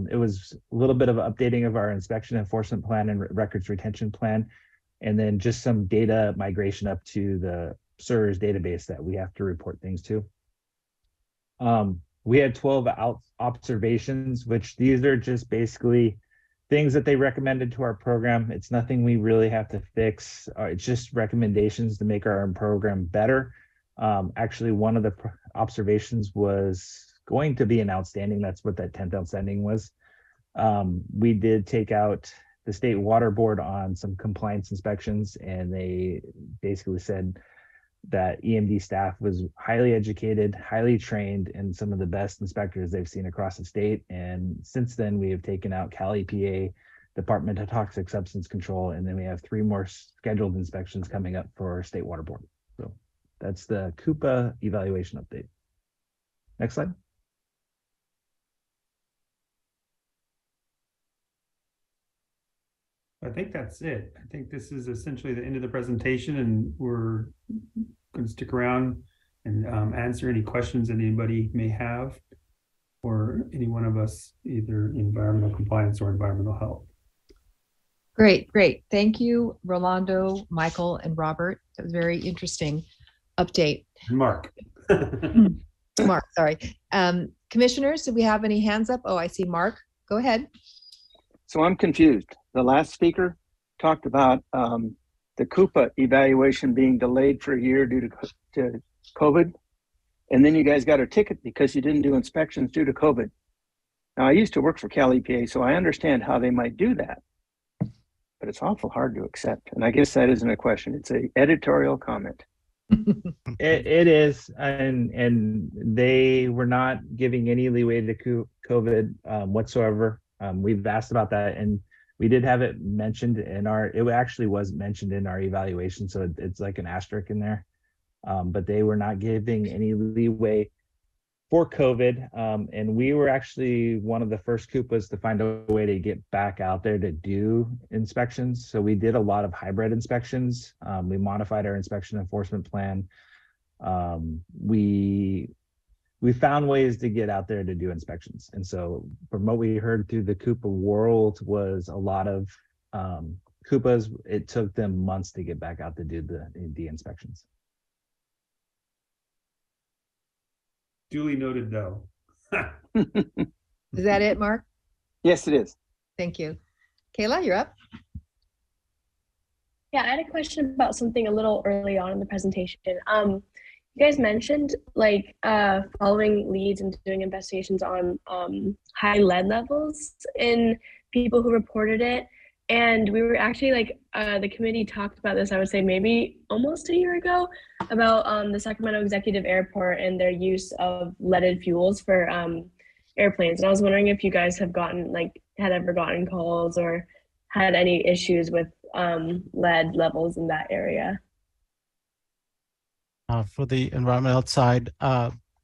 It was a little bit of updating of our inspection enforcement plan and records retention plan, and then just some data migration up to the SURS database that we have to report things to. We had 12 observations, which these are just basically things that they recommended to our program. It's nothing we really have to fix. It's just recommendations to make our program better. Actually, one of the observations was going to be an outstanding. That's what that 10th outstanding was. We did take out the state water board on some compliance inspections, and they basically said that EMD staff was highly educated, highly trained, and some of the best inspectors they've seen across the state. And since then, we have taken out Cali, PA, Department of Toxic Substance Control, and then we have 3 more scheduled inspections coming up for state water board. So that's the Coupa evaluation update. Next slide. I think that's it. I think this is essentially the end of the presentation, and we're going to stick around and answer any questions anybody may have, or any one of us, either environmental compliance or environmental health. Great. Thank you, Rolando, Michael, and Robert. That was very interesting update. Mark. Mark, sorry. Commissioners, do we have any hands up? Oh, I see Mark. Go ahead. So I'm confused. The last speaker talked about the Coupa evaluation being delayed for a year due to COVID. And then you guys got a ticket because you didn't do inspections due to COVID. Now, I used to work for Cali, PA, so I understand how they might do that. But it's awful hard to accept. And I guess that isn't a question. It's an editorial comment. It is, and they were not giving any leeway to COVID whatsoever. We've asked about that, and we did have it mentioned in it actually was mentioned in our evaluation, so it's like an asterisk in there. But they were not giving any leeway for COVID. And we were actually one of the first Coupas to find a way to get back out there to do inspections. So we did a lot of hybrid inspections. We modified our inspection enforcement plan. We found ways to get out there to do inspections. And so from what we heard through the Coupa world was a lot of Coupas, it took them months to get back out to do the inspections. Duly noted, though. Is that it, Mark? Yes, it is. Thank you. Kayla, you're up. Yeah, I had a question about something a little early on in the presentation. You guys mentioned like following leads and doing investigations on high lead levels in people who reported it. And we were actually like, the committee talked about this, I would say maybe almost a year ago, about the Sacramento Executive Airport and their use of leaded fuels for airplanes. And I was wondering if you guys have had ever gotten calls or had any issues with lead levels in that area. For the environmental side,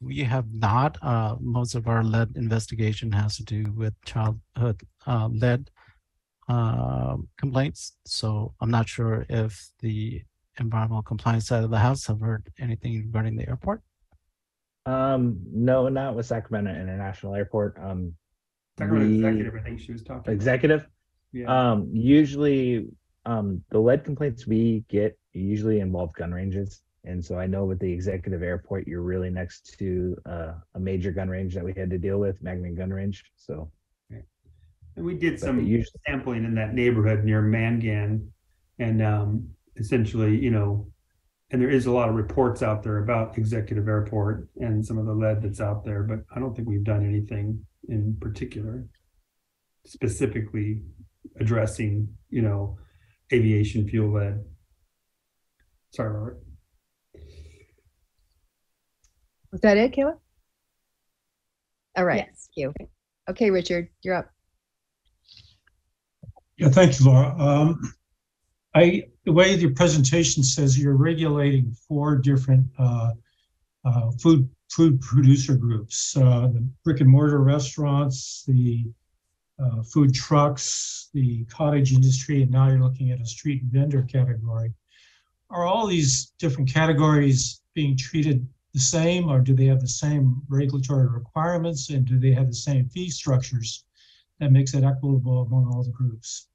we have not. Most of our lead investigation has to do with childhood lead complaints. So I'm not sure if the environmental compliance side of the house have heard anything regarding the airport. No, not with Sacramento International Airport. Sacramento Executive, I think she was talking. Executive. Yeah. Usually The lead complaints we get usually involve gun ranges. And so I know with the executive airport, you're really next to a major gun range that we had to deal with, Magnet gun range. So, and we did but some usually, sampling in that neighborhood near Mangan, and essentially, you know, and there is a lot of reports out there about executive airport and some of the lead that's out there, but I don't think we've done anything in particular specifically addressing, you know, aviation fuel lead. Sorry, Robert. Was that it, Kayla? All right. Yes. Thank you. Okay, Richard, you're up. Yeah, thank you, Laura. The way your presentation says you're regulating 4 different food producer groups: the brick and mortar restaurants, the food trucks, the cottage industry, and now you're looking at a street vendor category. Are all these different categories being treated the same, or do they have the same regulatory requirements, and do they have the same fee structures that makes it equitable among all the groups?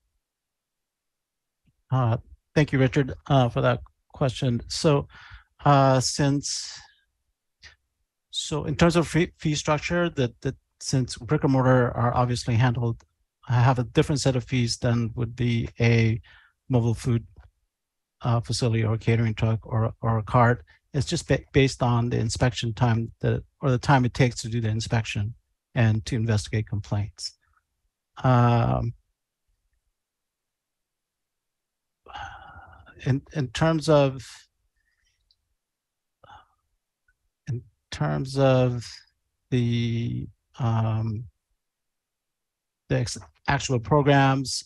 Thank you, Richard, for that question. So, in terms of fee structure, since brick and mortar are obviously handled, have a different set of fees than would be a mobile food facility or a catering truck or a cart. It's just based on the inspection time or the time it takes to do the inspection and to investigate complaints. In terms of the actual programs,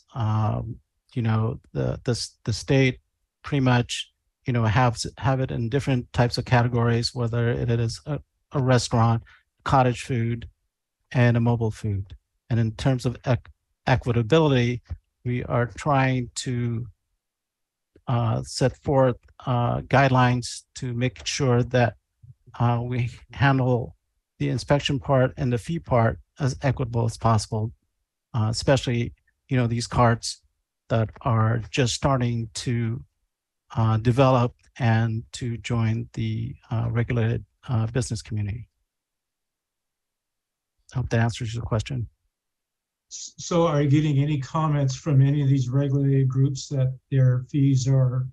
you know, the state pretty much, you know, have it in different types of categories, whether it is a restaurant, cottage food, and a mobile food. And in terms of equitability, we are trying to set forth guidelines to make sure that we handle the inspection part and the fee part as equitable as possible, especially, you know, these carts that are just starting to develop and to join the regulated business community. I hope that answers your question. So are you getting any comments from any of these regulated groups that their fees are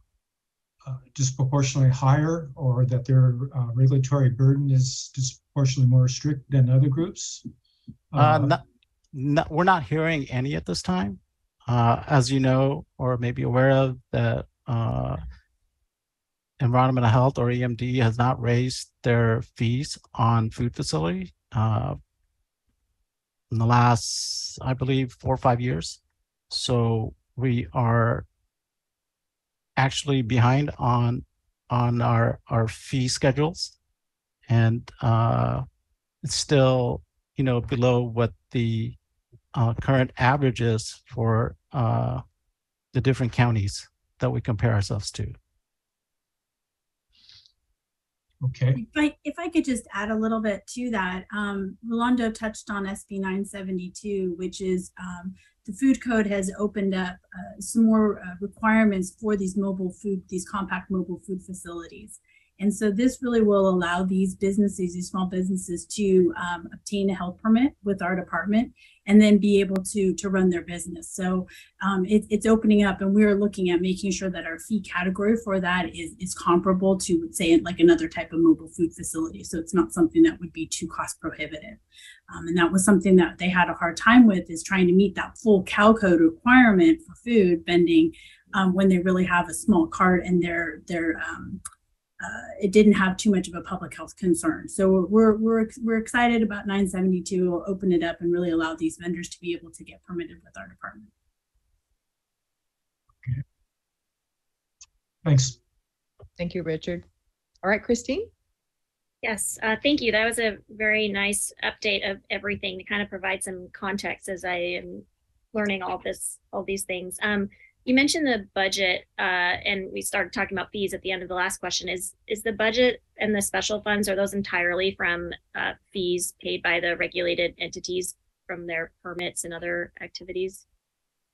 disproportionately higher, or that their regulatory burden is disproportionately more strict than other groups? We're not hearing any at this time. As you know, or maybe aware of, that Environmental Health, or EMD, has not raised their fees on food facilities in the last, I believe, 4 or 5 years. So we are actually behind on our fee schedules, and it's still, you know, below what the current average is for the different counties that we compare ourselves to. Okay. If I could just add a little bit to that, Rolando touched on SB 972, which is the food code has opened up some more requirements for these compact mobile food facilities. And so this really will allow these businesses, these small businesses, to obtain a health permit with our department and then be able to run their business. So it's opening up, and we're looking at making sure that our fee category for that is comparable to, say, like another type of mobile food facility. So it's not something that would be too cost prohibitive. And that was something that they had a hard time with, is trying to meet that full Cal Code requirement for food vending when they really have a small cart and it didn't have too much of a public health concern. So we're excited about 972. We'll open it up and really allow these vendors to be able to get permitted with our department. Okay. Thanks. Thank you, Richard. All right, Christine. Yes, thank you. That was a very nice update of everything to kind of provide some context as I am learning all these things. You mentioned the budget, and we started talking about fees at the end of the last question. Is the budget and the special funds, are those entirely from fees paid by the regulated entities from their permits and other activities?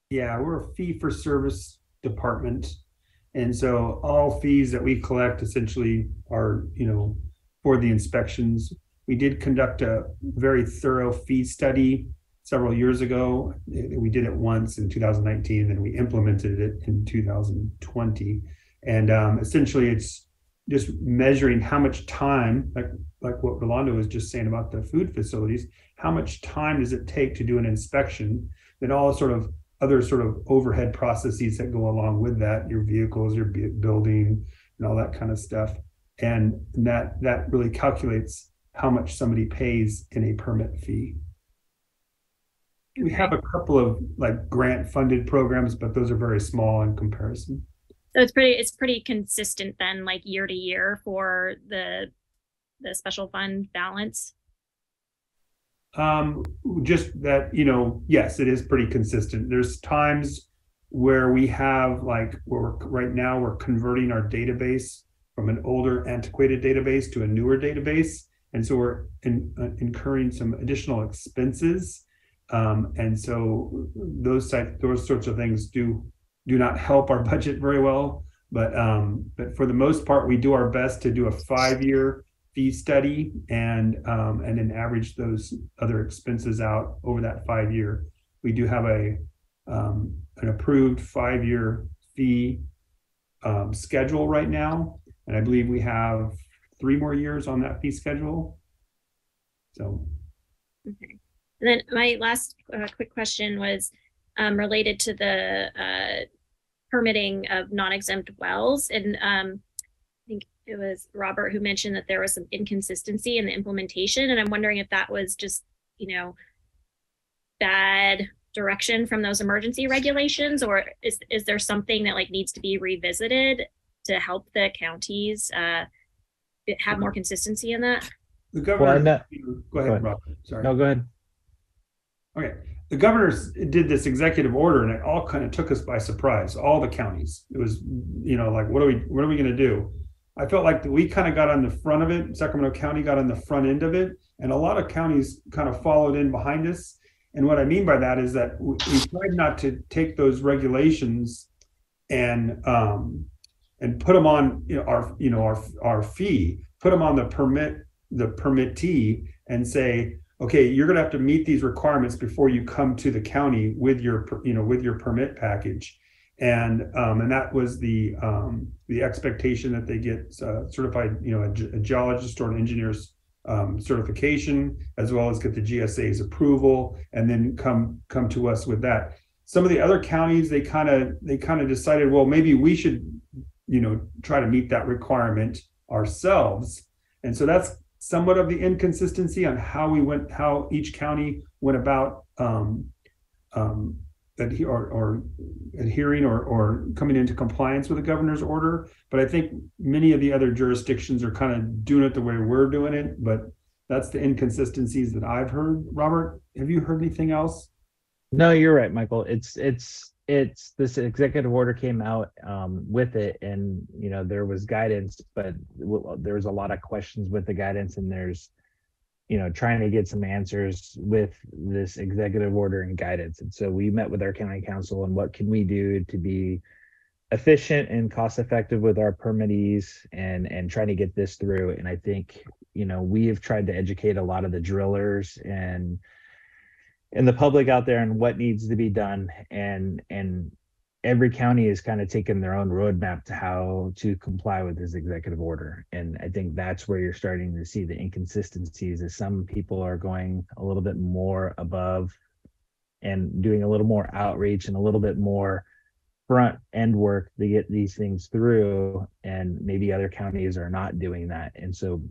Yeah, we're a fee for service department. And so all fees that we collect essentially are, for the inspections. We did conduct a very thorough fee study several years ago. We did it once in 2019, and then we implemented it in 2020. And essentially it's just measuring how much time, like what Rolando was just saying about the food facilities, how much time does it take to do an inspection, then all sort of other sort of overhead processes that go along with that, your vehicles, your building, and all that kind of stuff. And that really calculates how much somebody pays in a permit fee. We have a couple of like grant funded programs, but those are very small in comparison. So it's pretty consistent then, like year to year for the special fund balance. Just that, yes, it is pretty consistent. There's times where we have right now we're converting our database from an older antiquated database to a newer database. And so we're incurring some additional expenses. And so those sorts of things do not help our budget very well. But for the most part, we do our best to do a 5-year fee study and then average those other expenses out over that 5-year. We do have an approved 5-year fee schedule right now, and I believe we have 3 more years on that fee schedule. So, okay. And then my last quick question was related to the permitting of non-exempt wells, and I think it was Robert who mentioned that there was some inconsistency in the implementation, and I'm wondering if that was just, bad direction from those emergency regulations, or is there something that needs to be revisited to help the counties have more consistency in that? The governor, go ahead, ahead. Robert. Sorry. No, go ahead. Okay. The governor did this executive order, and it all kind of took us by surprise. All the counties. It was, what are we going to do? I felt like we kind of got on the front of it. Sacramento County got on the front end of it, and a lot of counties kind of followed in behind us. And what I mean by that is that we tried not to take those regulations and put them on our fee, put them on the permittee, and say, okay, you're going to have to meet these requirements before you come to the county with your permit package. And that was the expectation that they get certified, a geologist or an engineer's certification, as well as get the GSA's approval, and then come to us with that. Some of the other counties, they kind of decided, well, maybe we should, try to meet that requirement ourselves. And so that's somewhat of the inconsistency on how each county went about adhering or coming into compliance with the governor's order. But I think many of the other jurisdictions are kind of doing it the way we're doing it, but that's the inconsistencies that I've heard. Robert, have you heard anything else? No, you're right, Michael. It's this executive order came out with it, and there was guidance, but there was a lot of questions with the guidance, and there's trying to get some answers with this executive order and guidance. And so we met with our county council and what can we do to be efficient and cost effective with our permittees and trying to get this through. And I think we have tried to educate a lot of the drillers and the public out there on what needs to be done, and every county is kind of taking their own roadmap to how to comply with this executive order. And I think that's where you're starting to see the inconsistencies, is some people are going a little bit more above and doing a little more outreach and a little bit more front end work to get these things through, and maybe other counties are not doing that. And so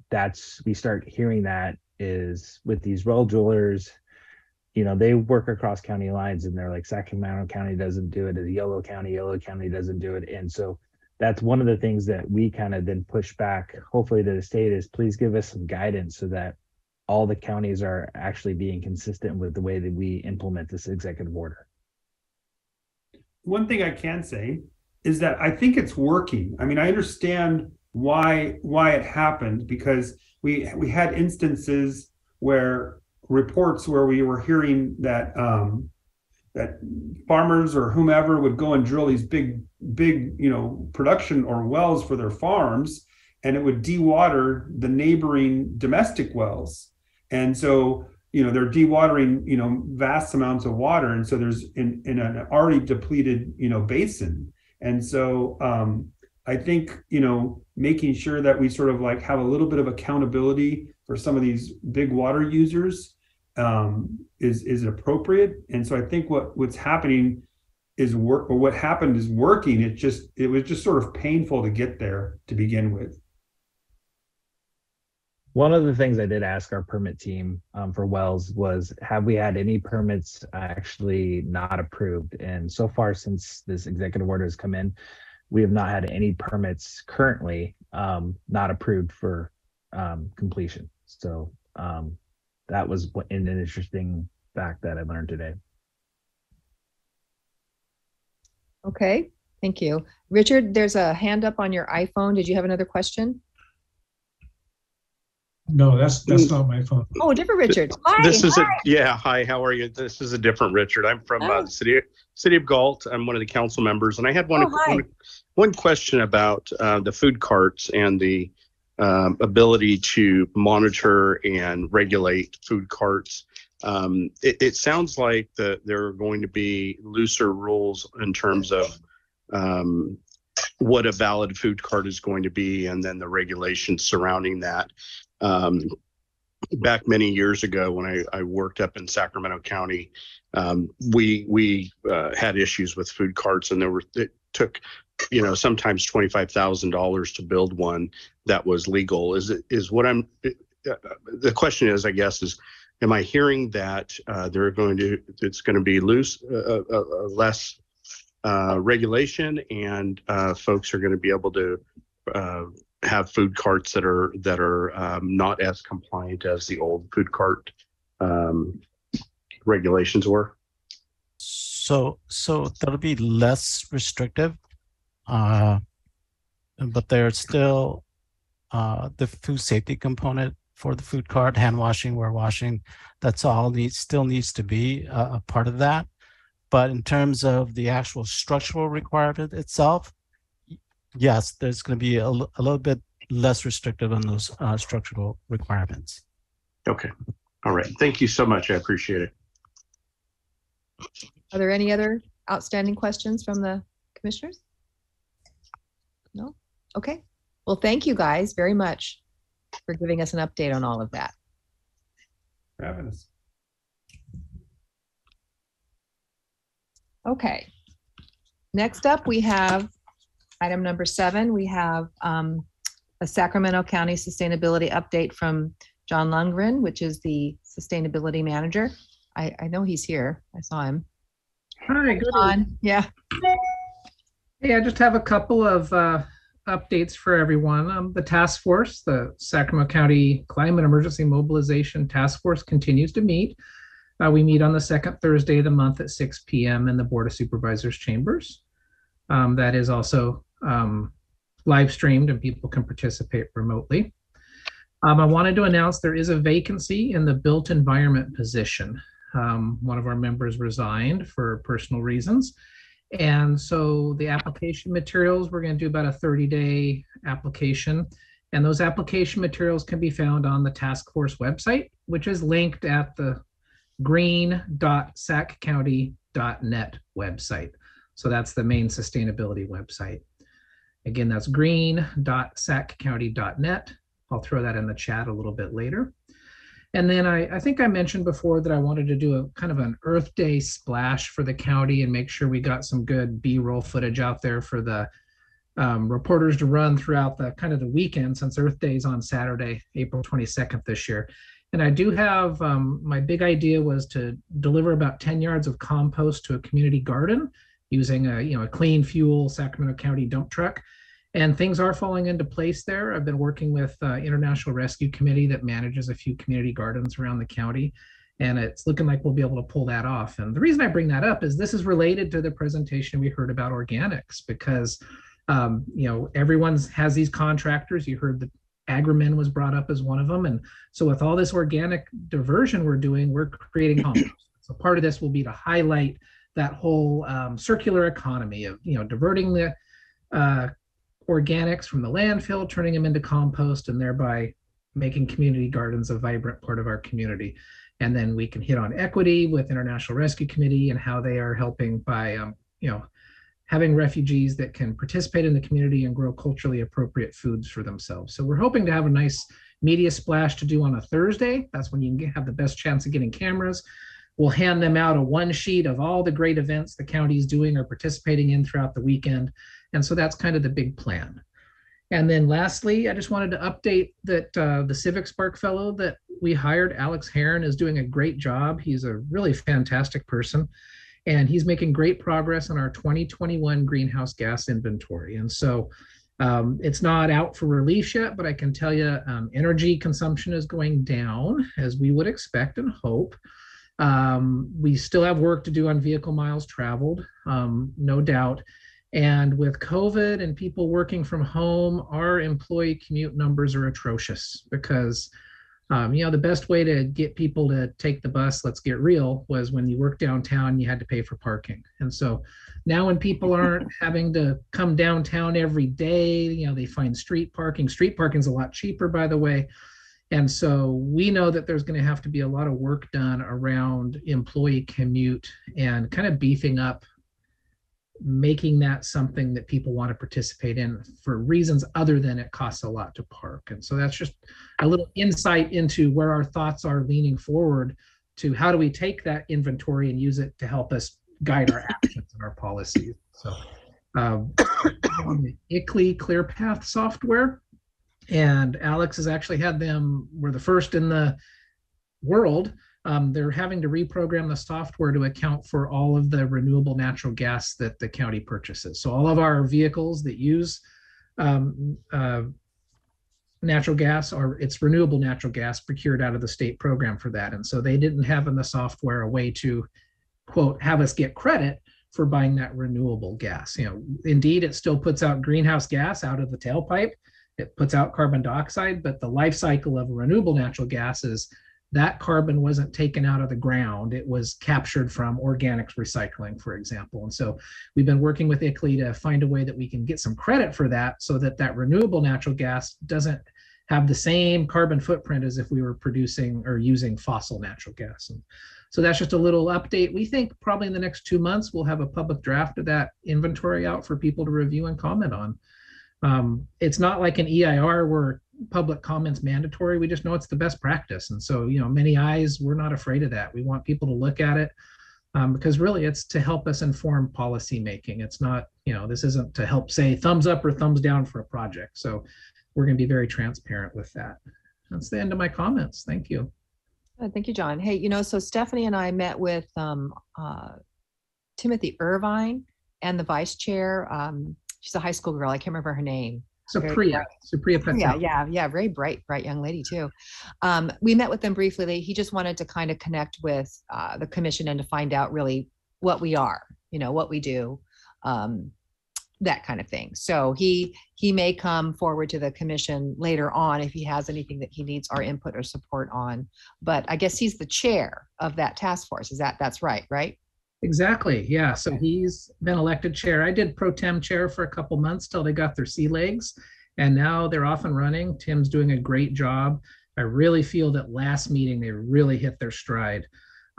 we start hearing that is with these well drillers. They work across county lines, and they're like, Sacramento County doesn't do it, Yolo County doesn't do it. And so that's one of the things that we kind of then push back, hopefully, to the state, is please give us some guidance so that all the counties are actually being consistent with the way that we implement this executive order. One thing I can say is that I think it's working. I mean, I understand why it happened, because we had instances where reports where we were hearing that that farmers or whomever would go and drill these big, production or wells for their farms, and it would dewater the neighboring domestic wells. And so, they're dewatering, vast amounts of water. And so there's in an already depleted, basin. And so I think, making sure that we sort of like have a little bit of accountability for some of these big water users is appropriate. And so I think what's happening is what happened is working. It was just sort of painful to get there to begin with. One of the things I did ask our permit team for wells was, have we had any permits actually not approved? And so far, since this executive order has come in, we have not had any permits currently not approved for completion. So that was an interesting fact that I learned today. Okay, thank you. Richard, there's a hand up on your iPhone. Did you have another question? No, that's not my phone. Oh, different Richard. Hi. Hi, how are you? This is a different Richard. I'm from the city of Galt. I'm one of the council members, and I had one question about the food carts and the ability to monitor and regulate food carts. It sounds like there are going to be looser rules in terms of what a valid food cart is going to be, and then the regulations surrounding that. Back many years ago when I worked up in Sacramento County, we had issues with food carts, and it took sometimes $25,000 to build one that was legal. The question is, I guess, am I hearing that it's going to be less regulation, and folks are going to be able to have food carts that are not as compliant as the old food cart regulations were? So that'll be less restrictive, but there's still the food safety component for the food cart, hand washing, ware washing. That's all still needs to be a part of that. But in terms of the actual structural requirement itself, yes, there's going to be a little bit less restrictive on those structural requirements. Okay. All right. Thank you so much. I appreciate it. Are there any other outstanding questions from the commissioners? No? Okay. Well, thank you guys very much for giving us an update on all of that. For having us. Okay. Next up, we have item number 7. We have a Sacramento County sustainability update from John Lundgren, which is the sustainability manager. I know he's here. I saw him. Hi, good on. Yeah. Hey, I just have a couple of updates for everyone. The task force, the Sacramento County Climate Emergency Mobilization Task Force, continues to meet. We meet on the second Thursday of the month at 6 p.m. in the Board of Supervisors chambers. That is also live streamed, and people can participate remotely. I wanted to announce there is a vacancy in the built environment position. One of our members resigned for personal reasons. And so the application materials, we're going to do about a 30-day application. And those application materials can be found on the task force website, which is linked at the green.saccounty.net website. So that's the main sustainability website. Again, that's green.saccounty.net. I'll throw that in the chat a little bit later. And then I think I mentioned before that I wanted to do a kind of an Earth Day splash for the county and make sure we got some good B-roll footage out there for the reporters to run throughout the kind of the weekend, since Earth Day is on Saturday, April 22nd this year. And I do have, my big idea was to deliver about 10 yards of compost to a community garden using a clean fuel Sacramento County dump truck. And things are falling into place there. I've been working with International Rescue Committee that manages a few community gardens around the county, and it's looking like we'll be able to pull that off. And the reason I bring that up is this is related to the presentation we heard about organics, because everyone has these contractors. You heard that Agrimin was brought up as one of them. And so with all this organic diversion we're doing, we're creating compost. So part of this will be to highlight that whole circular economy of, diverting the organics from the landfill, turning them into compost, and thereby making community gardens a vibrant part of our community. And then we can hit on equity with International Rescue Committee and how they are helping by, having refugees that can participate in the community and grow culturally appropriate foods for themselves. So we're hoping to have a nice media splash to do on a Thursday. That's when you can have the best chance of getting cameras. We'll hand them out a one sheet of all the great events the county is doing or participating in throughout the weekend. And so that's kind of the big plan. And then lastly, I just wanted to update that the Civic Spark Fellow that we hired, Alex Heron, is doing a great job. He's a really fantastic person. And he's making great progress on our 2021 greenhouse gas inventory. And so it's not out for release yet, but I can tell you energy consumption is going down as we would expect and hope. We still have work to do on vehicle miles traveled, no doubt. And with COVID and people working from home, our employee commute numbers are atrocious because the best way to get people to take the bus, let's get real, was when you work downtown, you had to pay for parking. And so now when people aren't having to come downtown every day, they find street parking. Street parking is a lot cheaper, by the way. And so we know that there's going to have to be a lot of work done around employee commute and kind of beefing up, making that something that people want to participate in for reasons other than it costs a lot to park. And so that's just a little insight into where our thoughts are leaning forward to how do we take that inventory and use it to help us guide our actions and our policies. So ICLEI ClearPath software, and Alex has actually had them, we're the first in the world. They're having to reprogram the software to account for all of the renewable natural gas that the county purchases. So all of our vehicles that use natural gas, it's renewable natural gas procured out of the state program for that. And so they didn't have in the software a way to, quote, have us get credit for buying that renewable gas. Indeed, it still puts out greenhouse gas out of the tailpipe. It puts out carbon dioxide, but the life cycle of a renewable natural gas is that carbon wasn't taken out of the ground. It was captured from organics recycling, for example. And so we've been working with ICLEI to find a way that we can get some credit for that so that that renewable natural gas doesn't have the same carbon footprint as if we were producing or using fossil natural gas. And so that's just a little update. We think probably in the next 2 months, we'll have a public draft of that inventory out for people to review and comment on. It's not like an EIR where public comment's mandatory. We just know it's the best practice. And so, many eyes, we're not afraid of that. We want people to look at it because really it's to help us inform policy making. It's not, this isn't to help say thumbs up or thumbs down for a project. So we're going to be very transparent with that. That's the end of my comments. Thank you. Thank you, John. Hey, so Stephanie and I met with Timothy Irvine and the vice chair. She's a high school girl. I can't remember her name. Supriya Patel. Yeah, very bright young lady too. We met with them briefly. He just wanted to kind of connect with the commission and to find out really what we are, what we do, that kind of thing. So he may come forward to the commission later on if he has anything that he needs our input or support on. But I guess he's the chair of that task force. That's right? Exactly. Yeah. So he's been elected chair. I did pro tem chair for a couple months till they got their sea legs, and now they're off and running. Tim's doing a great job. I really feel that last meeting they really hit their stride,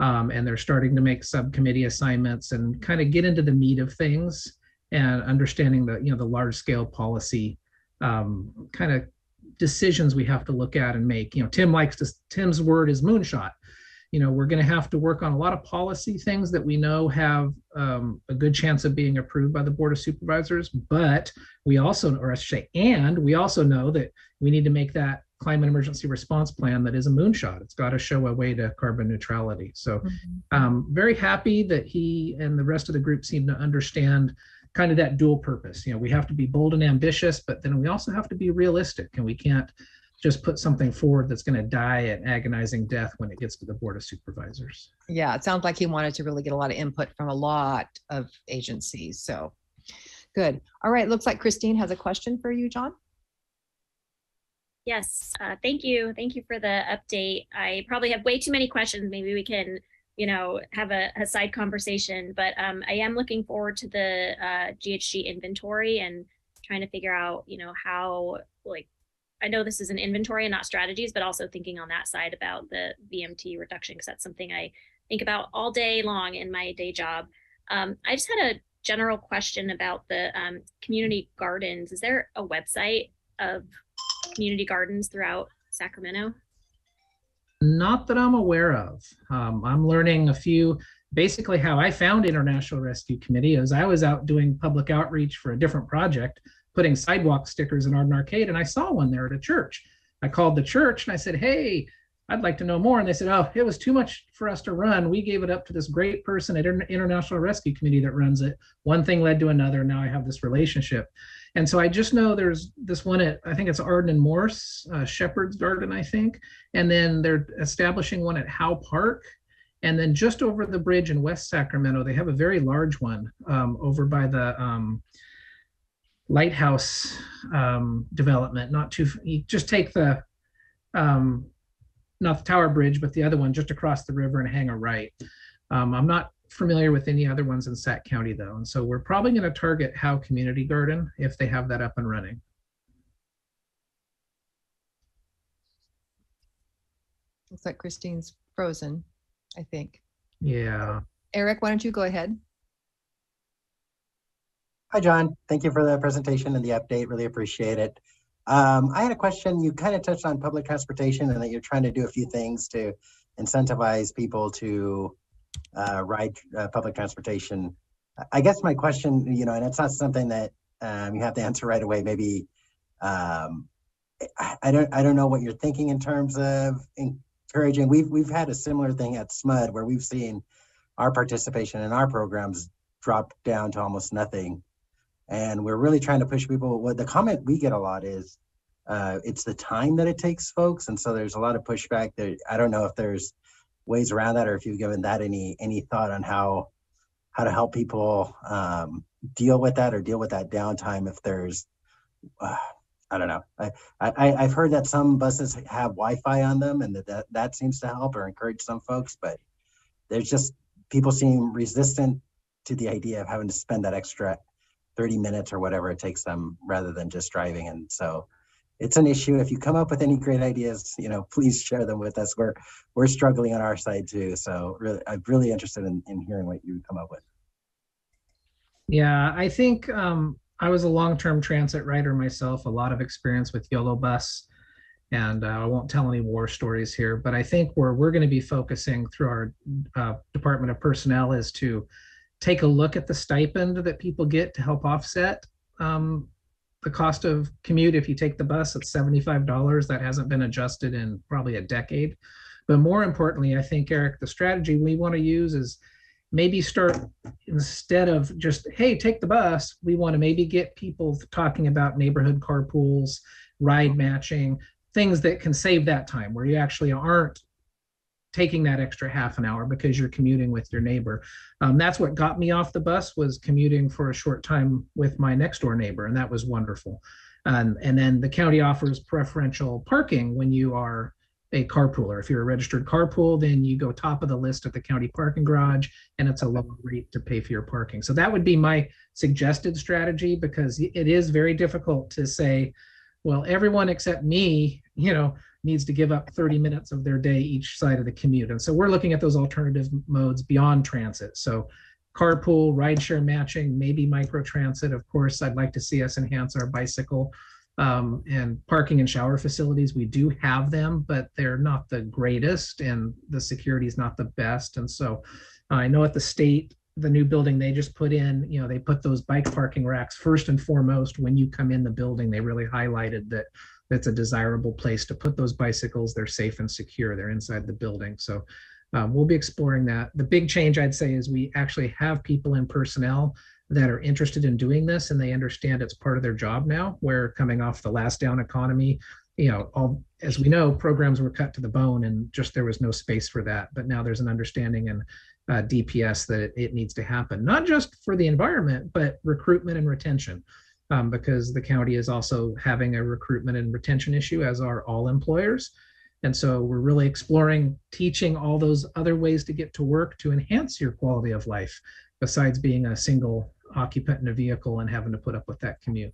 and they're starting to make subcommittee assignments and kind of get into the meat of things and understanding the the large scale policy kind of decisions we have to look at and make. Tim's word is moonshot. We're going to have to work on a lot of policy things that we know have a good chance of being approved by the Board of Supervisors, but we also know that we need to make that climate emergency response plan that is a moonshot. It's got to show a way to carbon neutrality. So very happy that he and the rest of the group seem to understand kind of that dual purpose. We have to be bold and ambitious, but then we also have to be realistic, and we can't just put something forward that's going to die an agonizing death when it gets to the Board of Supervisors. Yeah, it sounds like he wanted to really get a lot of input from a lot of agencies. So good. All right, looks like Christine has a question for you, John. Yes, thank you. Thank you for the update. I probably have way too many questions. Maybe we can have a side conversation. But I am looking forward to the GHG inventory and trying to figure out, how, like, I know this is an inventory and not strategies, but also thinking on that side about the VMT reduction, because that's something I think about all day long in my day job. I just had a general question about the community gardens. Is there a website of community gardens throughout Sacramento? Not that I'm aware of. I'm learning a few, basically how I found International Rescue Committee is I was out doing public outreach for a different project, putting sidewalk stickers in Arden Arcade, and I saw one there at a church. I called the church and I said, hey, I'd like to know more. And they said, oh, it was too much for us to run. We gave it up to this great person at International Rescue Committee that runs it. One thing led to another. Now I have this relationship. And so I just know there's this one at, I think it's Arden and Morse, Shepherd's Garden, I think. And then they're establishing one at Howe Park. And then just over the bridge in West Sacramento, they have a very large one over by the lighthouse development. Not too, you just take the, not the Tower Bridge, but the other one just across the river and hang a right. I'm not familiar with any other ones in Sac County though. And so we're probably going to target Howe Community Garden if they have that up and running. Looks like Christine's frozen, I think. Yeah. Eric, why don't you go ahead? Hi, John. Thank you for the presentation and the update. Really appreciate it. I had a question. You kind of touched on public transportation and that you're trying to do a few things to incentivize people to ride public transportation. I guess my question, and it's not something that you have to answer right away. Maybe I don't know what you're thinking in terms of encouraging. We've had a similar thing at SMUD where we've seen our participation in our programs drop down to almost nothing. And we're really trying to push people. Well, the comment we get a lot is it's the time that it takes folks. And so there's a lot of pushback there. I don't know if there's ways around that or if you've given that any thought on how to help people deal with that or deal with that downtime if there's, I don't know. I've heard that some buses have Wi-Fi on them and that seems to help or encourage some folks, but there's just, people seem resistant to the idea of having to spend that extra 30 minutes or whatever it takes them rather than just driving. And so it's an issue. If you come up with any great ideas, please share them with us. We're struggling on our side too. So really, I'm really interested in hearing what you come up with. Yeah, I think I was a long-term transit rider myself, a lot of experience with YOLO bus. And I won't tell any war stories here, but I think where we're going to be focusing through our Department of Personnel is to take a look at the stipend that people get to help offset the cost of commute. If you take the bus, it's $75. That hasn't been adjusted in probably a decade. But more importantly, I think, Eric, the strategy we want to use is maybe start, instead of just, hey, take the bus, we want to maybe get people talking about neighborhood carpools, ride matching, things that can save that time where you actually aren't taking that extra half an hour because you're commuting with your neighbor. That's what got me off the bus, was commuting for a short time with my next door neighbor, and that was wonderful. And then the county offers preferential parking when you are a carpooler. If you're a registered carpool, then you go top of the list at the county parking garage, and it's a lower rate to pay for your parking. So that would be my suggested strategy, because it is very difficult to say, well, everyone except me, needs to give up 30 minutes of their day each side of the commute. And so we're looking at those alternative modes beyond transit. So carpool, rideshare matching, maybe microtransit. Of course, I'd like to see us enhance our bicycle and parking and shower facilities. We do have them, but they're not the greatest and the security is not the best. And so I know at the state, the new building they just put in, they put those bike parking racks first and foremost. When you come in the building, they really highlighted that it's a desirable place to put those bicycles. They're safe and secure. They're inside the building. So we'll be exploring that. The big change I'd say is we actually have people in personnel that are interested in doing this, and they understand it's part of their job now. Where coming off the last down economy, as we know, programs were cut to the bone and just there was no space for that. But now there's an understanding in DPS that it needs to happen, not just for the environment, but recruitment and retention. Because the county is also having a recruitment and retention issue, as are all employers. And so we're really exploring teaching all those other ways to get to work to enhance your quality of life, besides being a single occupant in a vehicle and having to put up with that commute.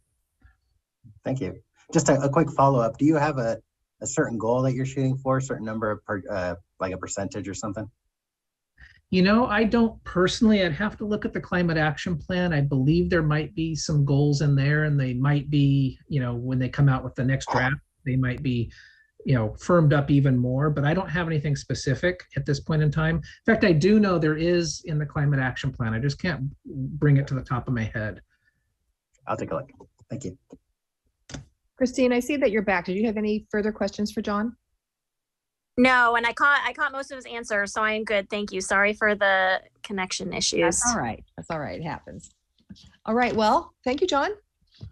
Thank you. Just a quick follow-up. Do you have a certain goal that you're shooting for, a certain number of, like a percentage or something? You know, I don't personally. I'd have to look at the climate action plan. I believe there might be some goals in there, and they might be, you know, when they come out with the next draft, they might be, you know, firmed up even more, but I don't have anything specific at this point in time. In fact, I do know there is in the climate action plan. I just can't bring it to the top of my head. I'll take a look. Thank you. Christine, I see that you're back. Did you have any further questions for John? No, and I caught most of his answers, so I am good. Thank you. Sorry for the connection issues. That's all right. That's all right. It happens. All right. Well, thank you, John,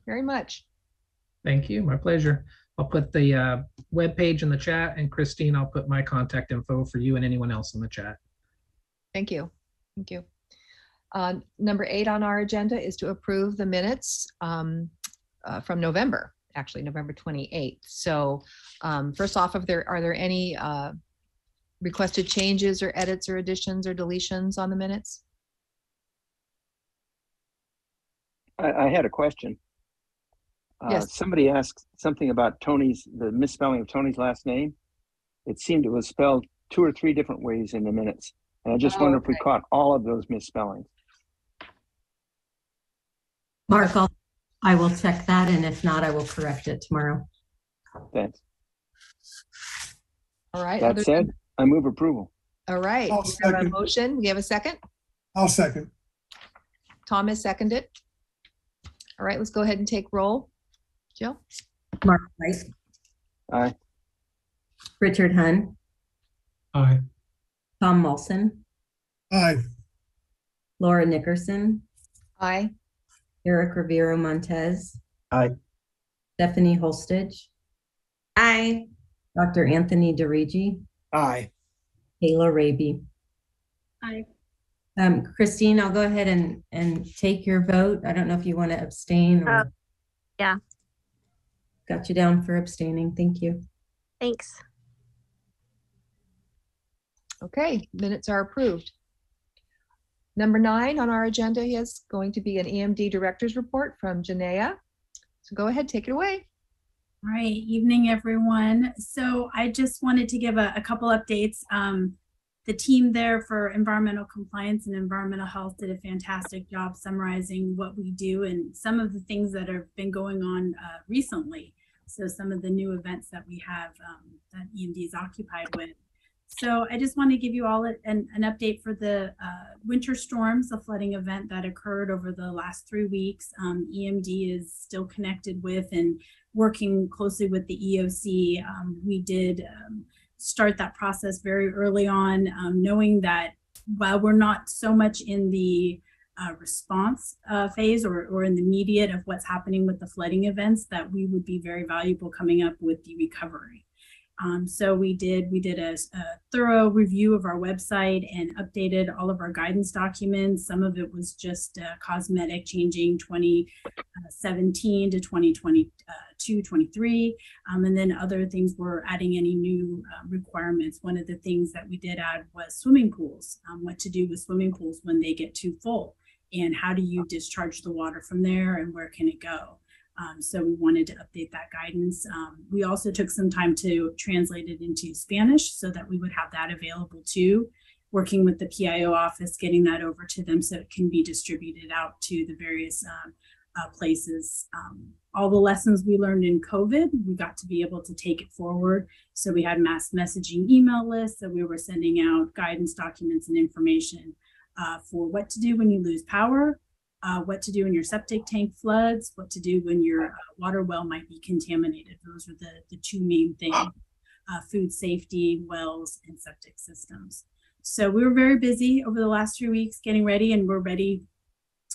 very much. Thank you. My pleasure. I'll put the webpage in the chat, and Christine, I'll put my contact info for you and anyone else in the chat. Thank you. Thank you. Number 8 on our agenda is to approve the minutes from November, actually November 28th. So first off, are there any requested changes or edits or additions or deletions on the minutes? I had a question. Yes. Somebody asked something about the misspelling of Tony's last name. It seemed it was spelled 2 or 3 different ways in the minutes. And I just wonder if we caught all of those misspellings. Mark, I will check that, and if not, I will correct it tomorrow. Thanks. All right. That said, I move approval. All right. I'll We have a second. motion. We have a second. I'll second. Thomas seconded. All right. Let's go ahead and take roll. Jill? Mark White. Aye. Richard Hunn. Aye. Tom Molson. Aye. Laura Nickerson. Aye. Eric Rivero Montez. Aye. Stephanie Holstage. Aye. Dr. Anthony DeRigi. Aye. Kayla Raby. Aye. Christine, I'll go ahead and take your vote. I don't know if you want to abstain or. Yeah. Got you down for abstaining. Thank you. Thanks. Okay, minutes are approved. Number 9 on our agenda is going to be an EMD director's report from Janaea. So go ahead, take it away. All right, evening everyone. So I just wanted to give a couple updates. The team there for environmental compliance and environmental health did a fantastic job summarizing what we do and some of the things that have been going on recently. So some of the new events that we have that EMD is occupied with. So I just want to give you all an update for the winter storms, the flooding event that occurred over the last 3 weeks. EMD is still connected with and working closely with the EOC. We did start that process very early on, knowing that while we're not so much in the response phase or in the immediate of what's happening with the flooding events, that we would be very valuable coming up with the recovery. So we did a thorough review of our website and updated all of our guidance documents. Some of it was just cosmetic, changing 2017 to 2022, 23. And then other things were adding any new requirements. One of the things that we did add was swimming pools, what to do with swimming pools when they get too full, and how do you discharge the water from there and where can it go? So we wanted to update that guidance. We also took some time to translate it into Spanish so that we would have that available too, working with the PIO office, getting that over to them so it can be distributed out to the various places. All the lessons we learned in COVID, we got to be able to take it forward. So we had mass messaging email lists that we were sending out guidance documents and information for what to do when you lose power, what to do when your septic tank floods, what to do when your water well might be contaminated. Those are the 2 main things, food safety, wells, and septic systems. So we were very busy over the last 3 weeks getting ready, and we're ready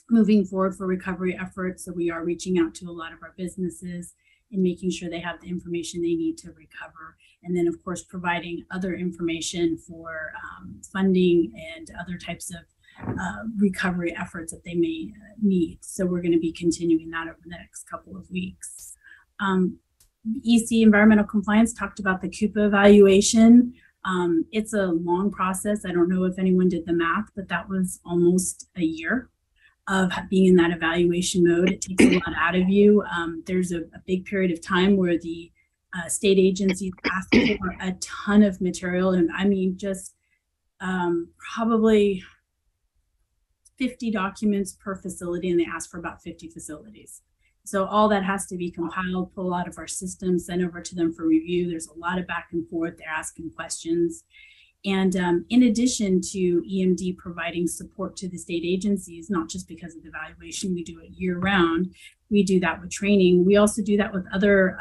moving forward for recovery efforts. So we are reaching out to a lot of our businesses and making sure they have the information they need to recover. And then of course, providing other information for funding and other types of recovery efforts that they may need. So we're going to be continuing that over the next couple of weeks. EC, environmental compliance, talked about the CUPA evaluation. It's a long process. I don't know if anyone did the math, but that was almost a year of being in that evaluation mode. It takes a lot out of you. There's a big period of time where the state agencies ask for a ton of material, and I mean just probably 50 documents per facility, and they ask for about 50 facilities. So all that has to be compiled, pull out of our system, sent over to them for review. There's a lot of back and forth. They're asking questions. And in addition to EMD providing support to the state agencies, not just because of the evaluation, we do it year round. We do that with training. We also do that with other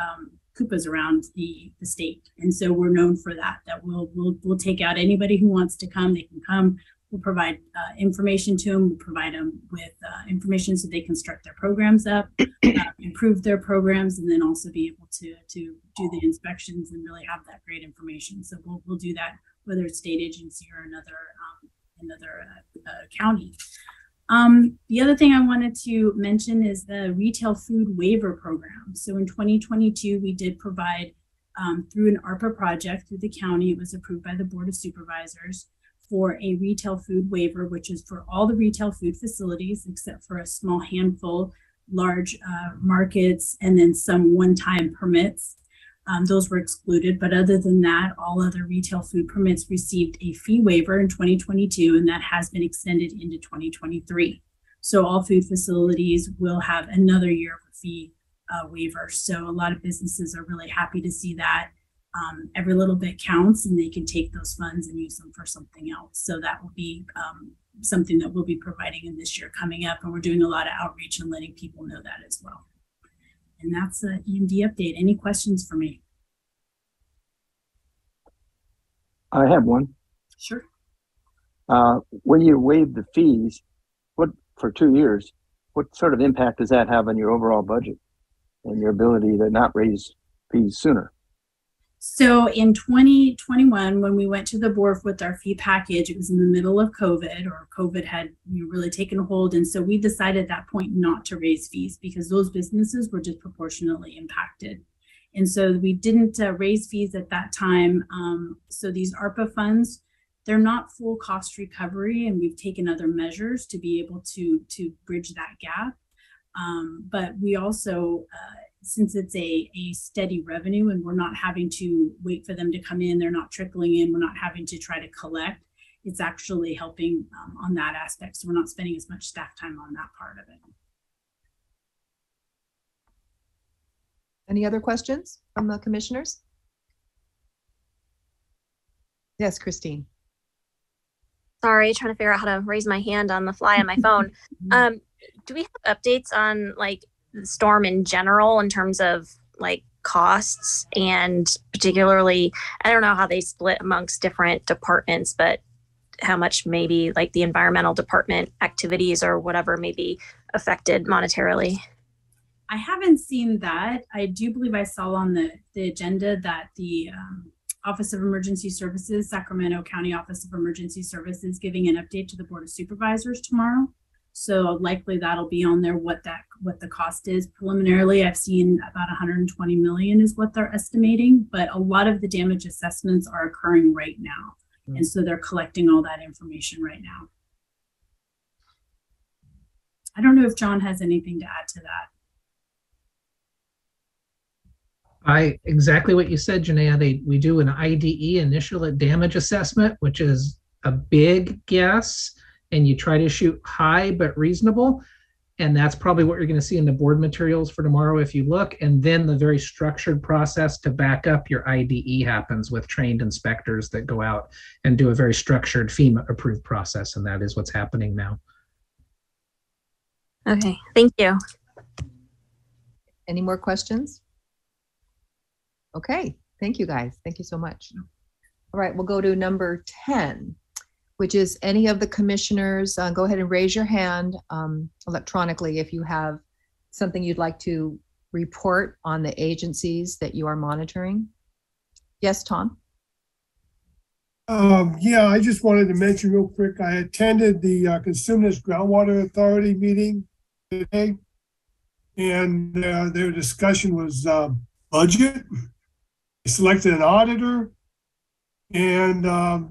CUPAs around the state. And so we're known for that, that we'll take out anybody who wants to come, they can come. We'll provide information to them. We'll provide them with information so they can start their programs up, improve their programs, and then also be able to do the inspections and really have that great information. So we'll do that, whether it's state agency or another county. The other thing I wanted to mention is the retail food waiver program. So in 2022, we did provide through an ARPA project through the county. It was approved by the Board of Supervisors for a retail food waiver, which is for all the retail food facilities, except for a small handful, large markets, and then some one-time permits. Those were excluded, but other than that, all other retail food permits received a fee waiver in 2022, and that has been extended into 2023. So all food facilities will have another year of a fee waiver. So a lot of businesses are really happy to see that. Every little bit counts, and they can take those funds and use them for something else. So that will be something that we'll be providing in this year coming up, and we're doing a lot of outreach and letting people know that as well. And that's the EMD update. Any questions for me? I have one. Sure. When you waive the fees, what for 2 years, what sort of impact does that have on your overall budget and your ability to not raise fees sooner? So in 2021, when we went to the board with our fee package, it was in the middle of COVID, or COVID had really taken a hold. And so we decided at that point not to raise fees because those businesses were disproportionately impacted. And so we didn't raise fees at that time. So these ARPA funds, they're not full cost recovery, and we've taken other measures to be able to bridge that gap. But we also, since it's a steady revenue and we're not having to wait for them to come in, they're not trickling in, we're not having to try to collect, it's actually helping on that aspect. So we're not spending as much staff time on that part of it. Any other questions from the commissioners? Yes, Christine. Sorry, trying to figure out how to raise my hand on the fly on my phone. Do we have updates on like the storm in general in terms of like costs, and particularly, I don't know how they split amongst different departments, but how much maybe like the environmental department activities or whatever may be affected monetarily? I haven't seen that. I do believe I saw on the agenda that the Office of Emergency Services, Sacramento County Office of Emergency Services, giving an update to the Board of Supervisors tomorrow. So likely that'll be on there, what the cost is. Preliminarily, I've seen about 120 million is what they're estimating, but a lot of the damage assessments are occurring right now. And so they're collecting all that information right now. I don't know if John has anything to add to that. Exactly what you said, Janaea. We do an IDE, initial damage assessment, which is a big guess, and you try to shoot high but reasonable. And that's probably what you're going to see in the board materials for tomorrow if you look. And then the very structured process to back up your IDE happens with trained inspectors that go out and do a very structured FEMA approved process. And that is what's happening now. Okay, thank you. Any more questions? Okay, thank you guys. Thank you so much. All right, we'll go to number 10, which is any of the commissioners, go ahead and raise your hand electronically if you have something you'd like to report on the agencies that you are monitoring. Yes, Tom? Yeah, I just wanted to mention real quick, I attended the Consumers Groundwater Authority meeting today, and their discussion was budget. They selected an auditor, and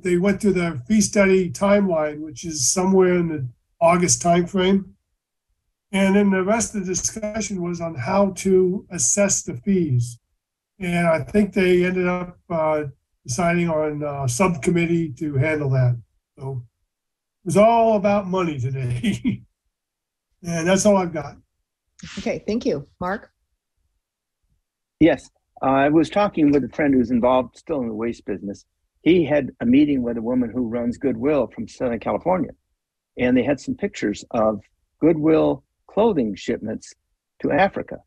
they went through the fee study timeline, which is somewhere in the August timeframe. And then the rest of the discussion was on how to assess the fees. And I think they ended up deciding on a subcommittee to handle that. So it was all about money today. And that's all I've got. Okay, thank you. Mark? Yes, I was talking with a friend who's involved still in the waste business. He had a meeting with a woman who runs Goodwill from Southern California. And they had some pictures of Goodwill clothing shipments to Africa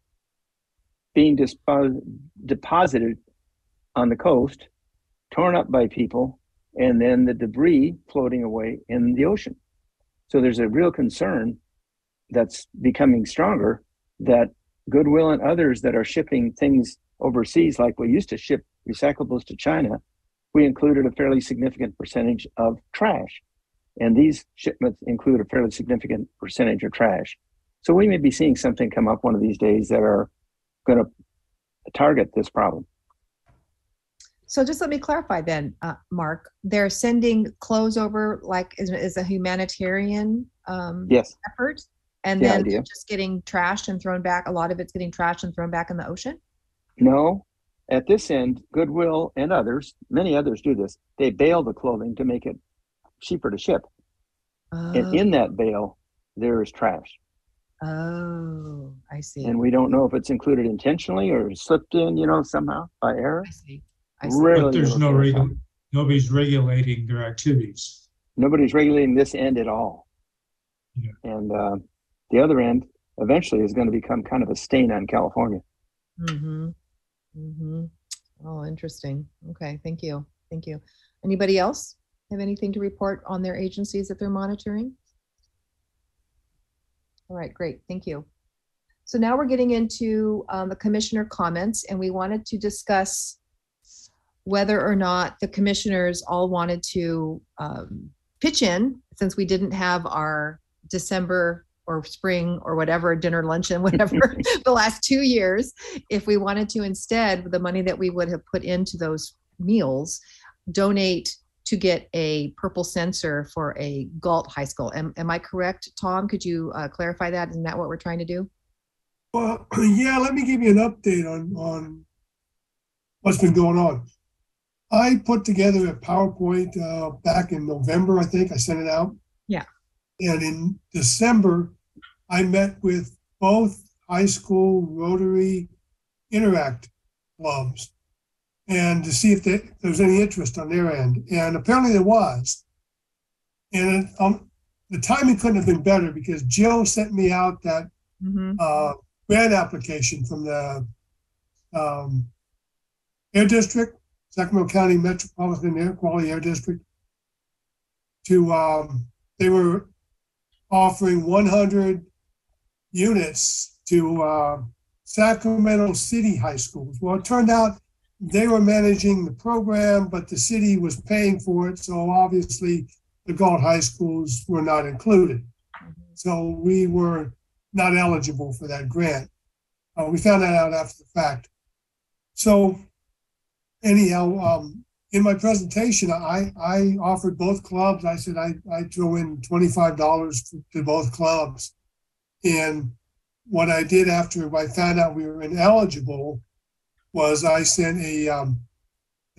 being deposited on the coast, torn up by people, and then the debris floating away in the ocean. So there's a real concern that's becoming stronger that Goodwill and others that are shipping things overseas, like we used to ship recyclables to China, we included a fairly significant percentage of trash. And these shipments include a fairly significant percentage of trash. So we may be seeing something come up one of these days that are going to target this problem. So just let me clarify then, Mark, they're sending clothes over like as a humanitarian yes. effort, and then they're just getting trashed and thrown back. A lot of it's getting trashed and thrown back in the ocean? No, at this end, Goodwill and others, many others do this. They bale the clothing to make it cheaper to ship. And in that bale, there is trash. Oh, I see. And we don't know if it's included intentionally or slipped in, somehow by error. I see. Really, but there's nobody's regulating their activities. Nobody's regulating this end at all. Yeah. And the other end eventually is going to become kind of a stain on California. Mm-hmm. Mm-hmm. Oh, interesting. Okay, thank you. Thank you. Anybody else have anything to report on their agencies that they're monitoring? All right, great. Thank you. So now we're getting into the commissioner comments, and we wanted to discuss whether or not the commissioners all wanted to pitch in, since we didn't have our December or spring or whatever dinner, luncheon, whatever the last 2 years, if we wanted to instead, the money that we would have put into those meals, donate to get a purple sensor for a Galt High School. Am I correct, Tom? Could you clarify that? Isn't that what we're trying to do? Well, yeah, let me give you an update on what's been going on. I put together a PowerPoint back in November, I think. I sent it out. Yeah. And in December, I met with both high school Rotary Interact clubs and to see if there was any interest on their end. And apparently there was. And the timing couldn't have been better because Jill sent me out that grant application from the Air District, Sacramento County Metropolitan Air Quality Air District, to they were offering 100 units to Sacramento City high schools. Well, it turned out they were managing the program, but the city was paying for it. So obviously the Galt high schools were not included. So we were not eligible for that grant. We found that out after the fact. So anyhow, in my presentation, I offered both clubs. I said I'd throw in $25 to both clubs. And what I did after I found out we were ineligible was I sent an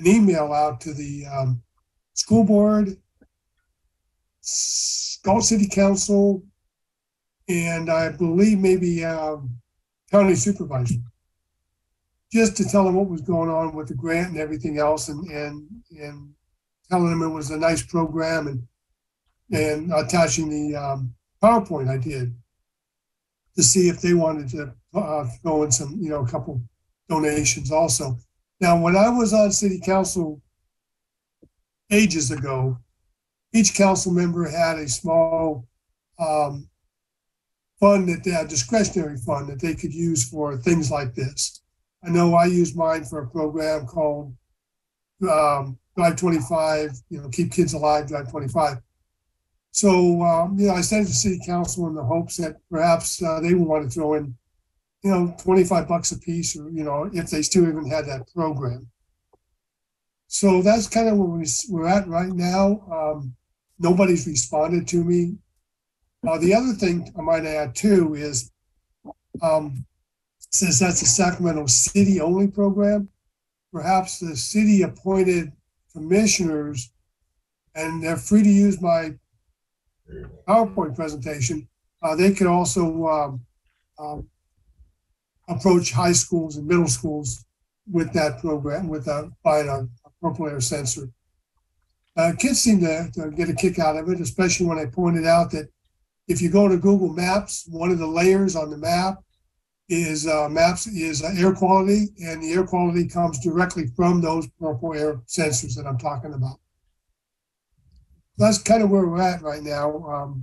email out to the school board, Galt City Council, and I believe maybe county supervisor, just to tell them what was going on with the grant and everything else, and telling them it was a nice program, and attaching the PowerPoint I did to see if they wanted to throw in some, a couple donations also. Now, when I was on city council ages ago, each council member had a small fund that they had, discretionary fund that they could use for things like this. I know I used mine for a program called Drive 25, Keep Kids Alive, Drive 25. So, I sent it to city council in the hopes that perhaps they would want to throw in $25 a piece, or, if they still even had that program. So that's kind of where we're at right now. Nobody's responded to me. The other thing I might add too is, since that's a Sacramento City only program, perhaps the city appointed commissioners, and they're free to use my PowerPoint presentation. They could also approach high schools and middle schools with that program, with buying a purple air sensor. Kids seem to get a kick out of it, especially when I pointed out that if you go to Google Maps, one of the layers on the map is air quality, and the air quality comes directly from those purple air sensors that I'm talking about. That's kind of where we're at right now.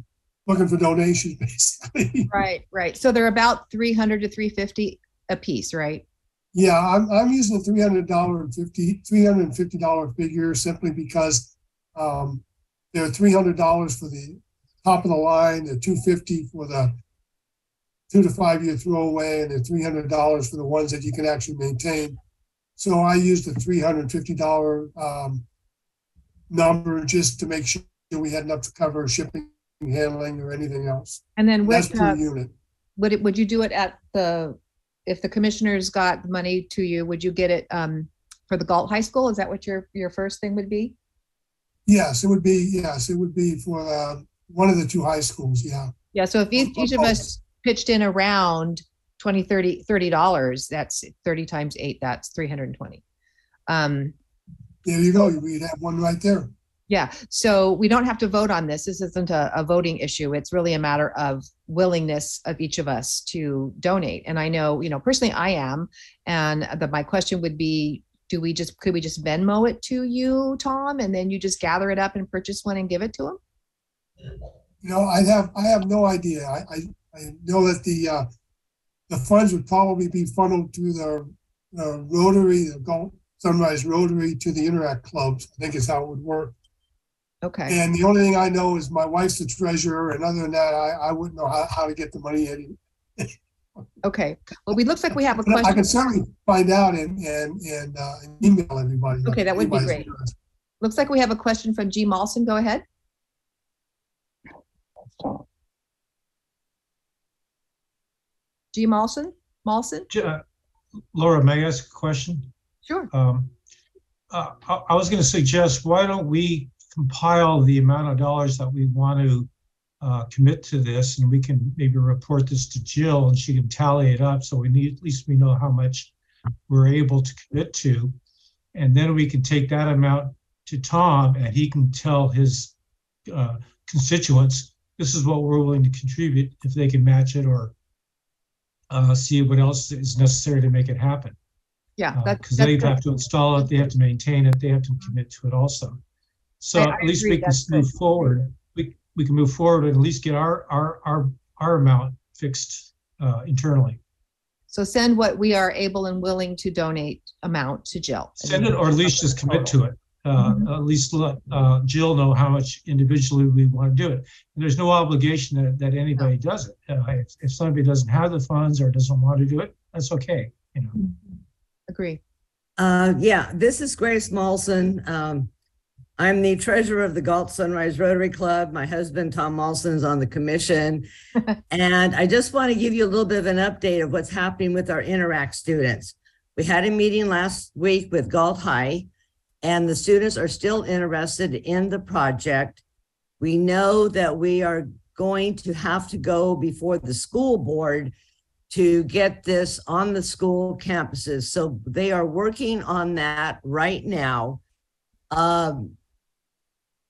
Looking for donations, basically. Right. So they're about $300 to $350 a piece, right? Yeah, I'm using the $350 figure simply because they're $300 for the top of the line, the $250 for the 2 to 5 year throwaway, and the $300 for the ones that you can actually maintain. So I used the $350 number just to make sure we had enough to cover shipping, handling, or anything else. And then that's per unit. Would you do it at if the commissioners got the money to you, would you get it for the Galt High School? Is that what your first thing would be? Yes, it would be. Yes, it would be for one of the two high schools. Yeah. Yeah. So if each of us pitched in around $30, that's 30 times 8. That's 320. There you go. We'd have one right there. Yeah. So we don't have to vote on this. This isn't a voting issue. It's really a matter of willingness of each of us to donate. And I know, personally I am. And my question would be, could we just Venmo it to you, Tom, and then you just gather it up and purchase one and give it to them? I have no idea. I know that the funds would probably be funneled through the Rotary, the Galt Sunrise Rotary, to the Interact clubs. I think is how it would work. Okay. And the only thing I know is my wife's the treasurer, and other than that, I wouldn't know how to get the money in. Okay. Well, it looks like we have a question. I can certainly find out and email everybody. Okay, that would be great. Looks like we have a question from G. Malson. Go ahead. G. Malson? Laura, may I ask a question? Sure. I was going to suggest, why don't we compile the amount of dollars that we want to commit to this, and we can maybe report this to Jill, and she can tally it up, so at least we know how much we're able to commit to, and then we can take that amount to Tom, and he can tell his constituents, this is what we're willing to contribute, if they can match it, or see what else is necessary to make it happen. Yeah, because they have to install it, they have to maintain it, they have to commit to it also. So at least we can move forward. We can move forward and at least get our amount fixed internally. So send what we are able and willing to donate amount to Jill. Send it, or at least just commit to it. At least let Jill know how much individually we want to do it. And there's no obligation that anybody does it. If somebody doesn't have the funds or doesn't want to do it, that's okay. Agree. Yeah, this is Grace Malson. I'm the treasurer of the Galt Sunrise Rotary Club. My husband, Tom Malson, is on the commission. And I just want to give you a little bit of an update of what's happening with our Interact students. We had a meeting last week with Galt High, and the students are still interested in the project. We know that we are going to have to go before the school board to get this on the school campuses. So they are working on that right now.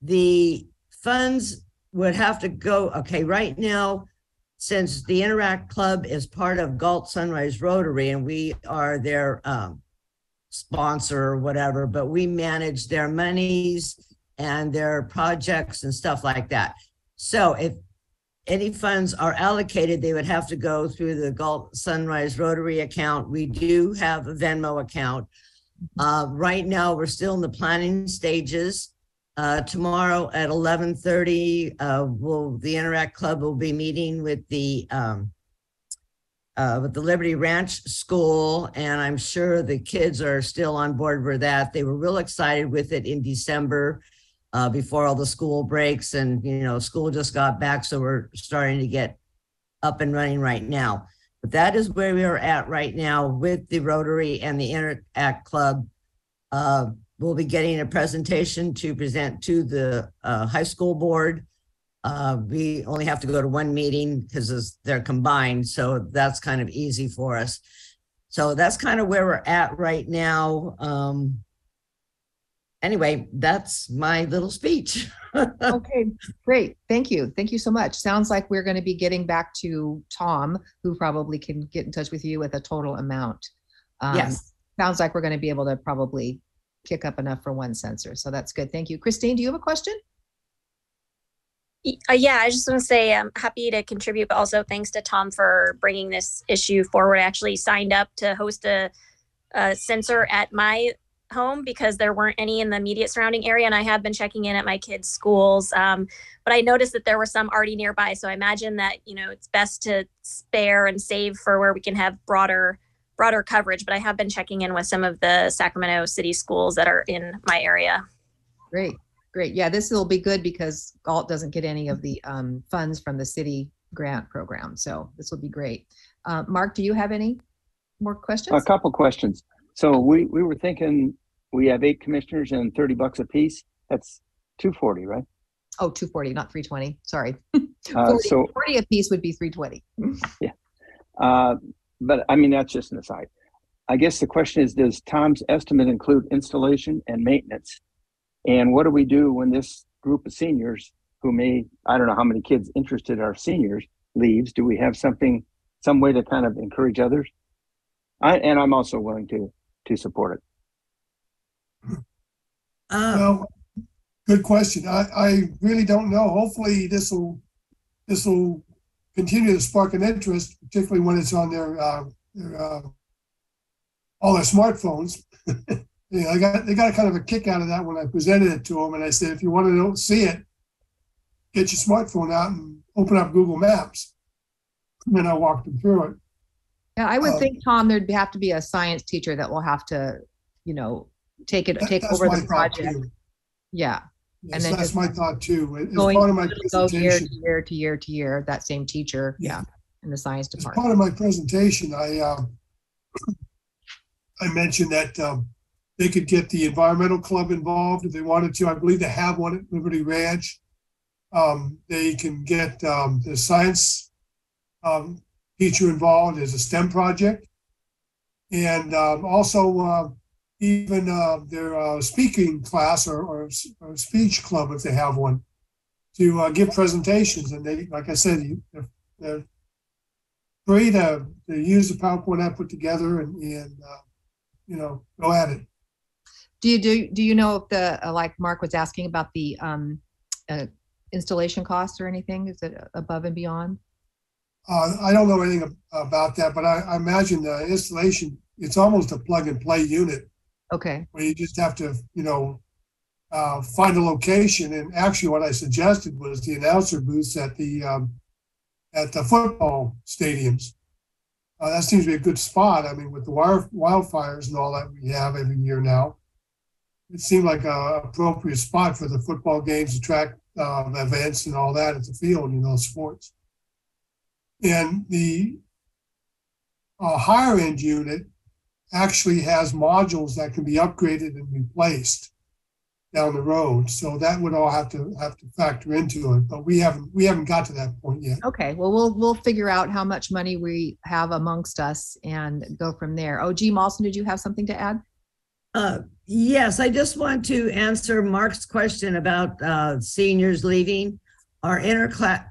The funds would have to go, okay, right now, since the Interact Club is part of Galt Sunrise Rotary and we are their sponsor or whatever, but we manage their monies and their projects and stuff like that. So if any funds are allocated, they would have to go through the Galt Sunrise Rotary account. We do have a Venmo account. Right now, we're still in the planning stages. Tomorrow at 11:30, the Interact Club will be meeting with the with the Liberty Ranch School, and I'm sure the kids are still on board with that. They were real excited with it in December before all the school breaks, and school just got back, so we're starting to get up and running right now. But that is where we are at right now with the Rotary and the Interact Club. We'll be getting a presentation to present to the high school board. We only have to go to one meeting because they're combined, so that's kind of easy for us. So that's kind of where we're at right now. Anyway, that's my little speech. Okay, great. Thank you. Thank you so much. Sounds like we're going to be getting back to Tom, who probably can get in touch with you with a total amount. Yes. Sounds like we're going to be able to probably kick up enough for one sensor. So that's good. Thank you. Christine, do you have a question? Yeah, I just want to say I'm happy to contribute, but also thanks to Tom for bringing this issue forward. I actually signed up to host a sensor at my home because there weren't any in the immediate surrounding area, and I have been checking in at my kids' schools, but I noticed that there were some already nearby, so I imagine that it's best to spare and save for where we can have broader coverage. But I have been checking in with some of the Sacramento city schools that are in my area. Great. Yeah, this will be good because Galt doesn't get any of the funds from the city grant program, so this will be great. Mark, do you have any more questions? A couple questions. So we were thinking we have 8 commissioners and $30 a piece. That's $240, right? Oh, $240, not $320. Sorry. 40 a piece would be $320. Yeah. But I mean, that's just an aside. I guess the question is, does Tom's estimate include installation and maintenance? And what do we do when this group of seniors who I don't know how many kids interested are seniors, leaves? Do we have some way to kind of encourage others? And I'm also willing to support it. Well, good question. I really don't know. Hopefully this will continue to spark an interest, particularly when it's on their all their smartphones. They got kind of a kick out of that when I presented it to them, and I said, if you want to see it, get your smartphone out and open up Google Maps. And then I walked them through it. Yeah, I would think, Tom, there'd have to be a science teacher that will have to, take over the project. Yeah. Yes, and then that's my thought too. It's going part of my go presentation. year to year, that same teacher. Yeah. In the science As department. part of my presentation, I mentioned that they could get the environmental club involved if they wanted to. I believe they have one at Liberty Ranch. They can get the science teacher involved as a STEM project. And also even their speaking class or speech club, if they have one, to give presentations. And they, like I said, they're free to use the PowerPoint I put together and go at it. Do you know if the like Mark was asking about the installation costs or anything? Is it above and beyond? I don't know anything about that, but I imagine the installation, it's almost a plug and play unit. Okay. Where you just have to, find a location. And actually what I suggested was the announcer booths at the football stadiums. That seems to be a good spot. I mean, with the wildfires and all that we have every year now, it seemed like an appropriate spot for the football games, the track events and all that at the field, sports. And the higher end unit actually has modules that can be upgraded and replaced down the road. So that would all have to factor into it, but we haven't got to that point yet. Okay, well, we'll figure out how much money we have amongst us and go from there. Oh, G. Mawson, did you have something to add? Yes, I just want to answer Mark's question about seniors leaving. Our Interact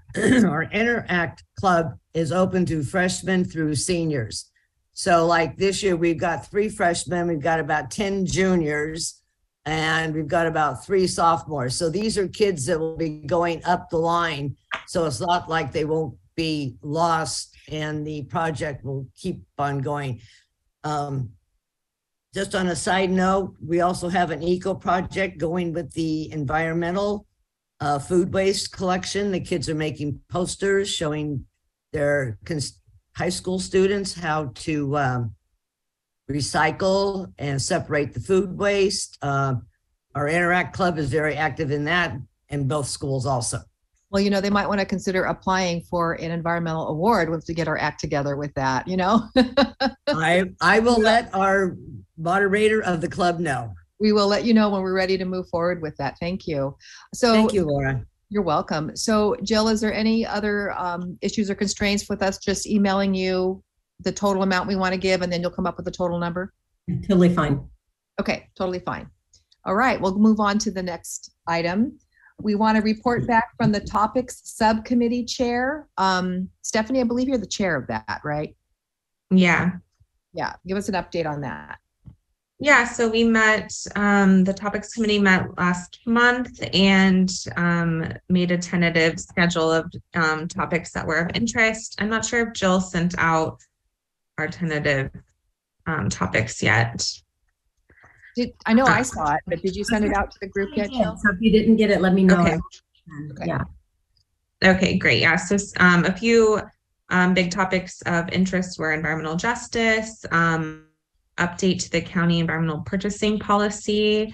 Club is open to freshmen through seniors. So like this year, we've got 3 freshmen, we've got about 10 juniors, and we've got about 3 sophomores. So these are kids that will be going up the line. So it's not like they won't be lost and the project will keep on going. Just on a side note, we also have an eco project going with the environmental food waste collection. The kids are making posters showing their high school students how to recycle and separate the food waste. Our Interact Club is very active in that, in both schools also. Well, you know, they might want to consider applying for an environmental award once we get our act together with that, you know? I will let our moderator of the club know. We will let you know when we're ready to move forward with that. Thank you. So thank you, Laura. You're welcome. So Jill, is there any other issues or constraints with us just emailing you the total amount we want to give and then you'll come up with the total number? Totally fine. Okay, totally fine. All right, we'll move on to the next item. We want to report back from the topics subcommittee chair. Stephanie, I believe you're the chair of that, right? Yeah. Yeah, give us an update on that. Yeah, so we met, the topics committee met last month and made a tentative schedule of topics that were of interest. I'm not sure if Jill sent out our tentative topics yet. I know I saw it, but did you send it out to the group yet, Jill? So if you didn't get it, let me know. Okay. Yeah. Okay, great. Yeah, so a few big topics of interest were environmental justice, update to the county environmental purchasing policy,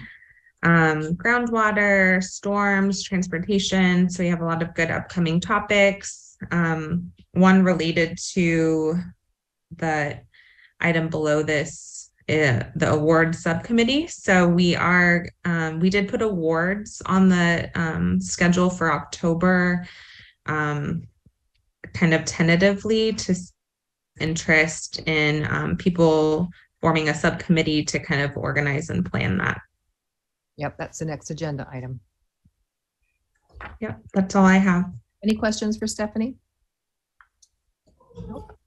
groundwater, storms, transportation. So we have a lot of good upcoming topics. One related to the item below this, the award subcommittee. So we did put awards on the schedule for October, kind of tentatively, to interest in people forming a subcommittee to kind of organize and plan that. Yep, that's the next agenda item. Yep, that's all I have. Any questions for Stephanie? Nope.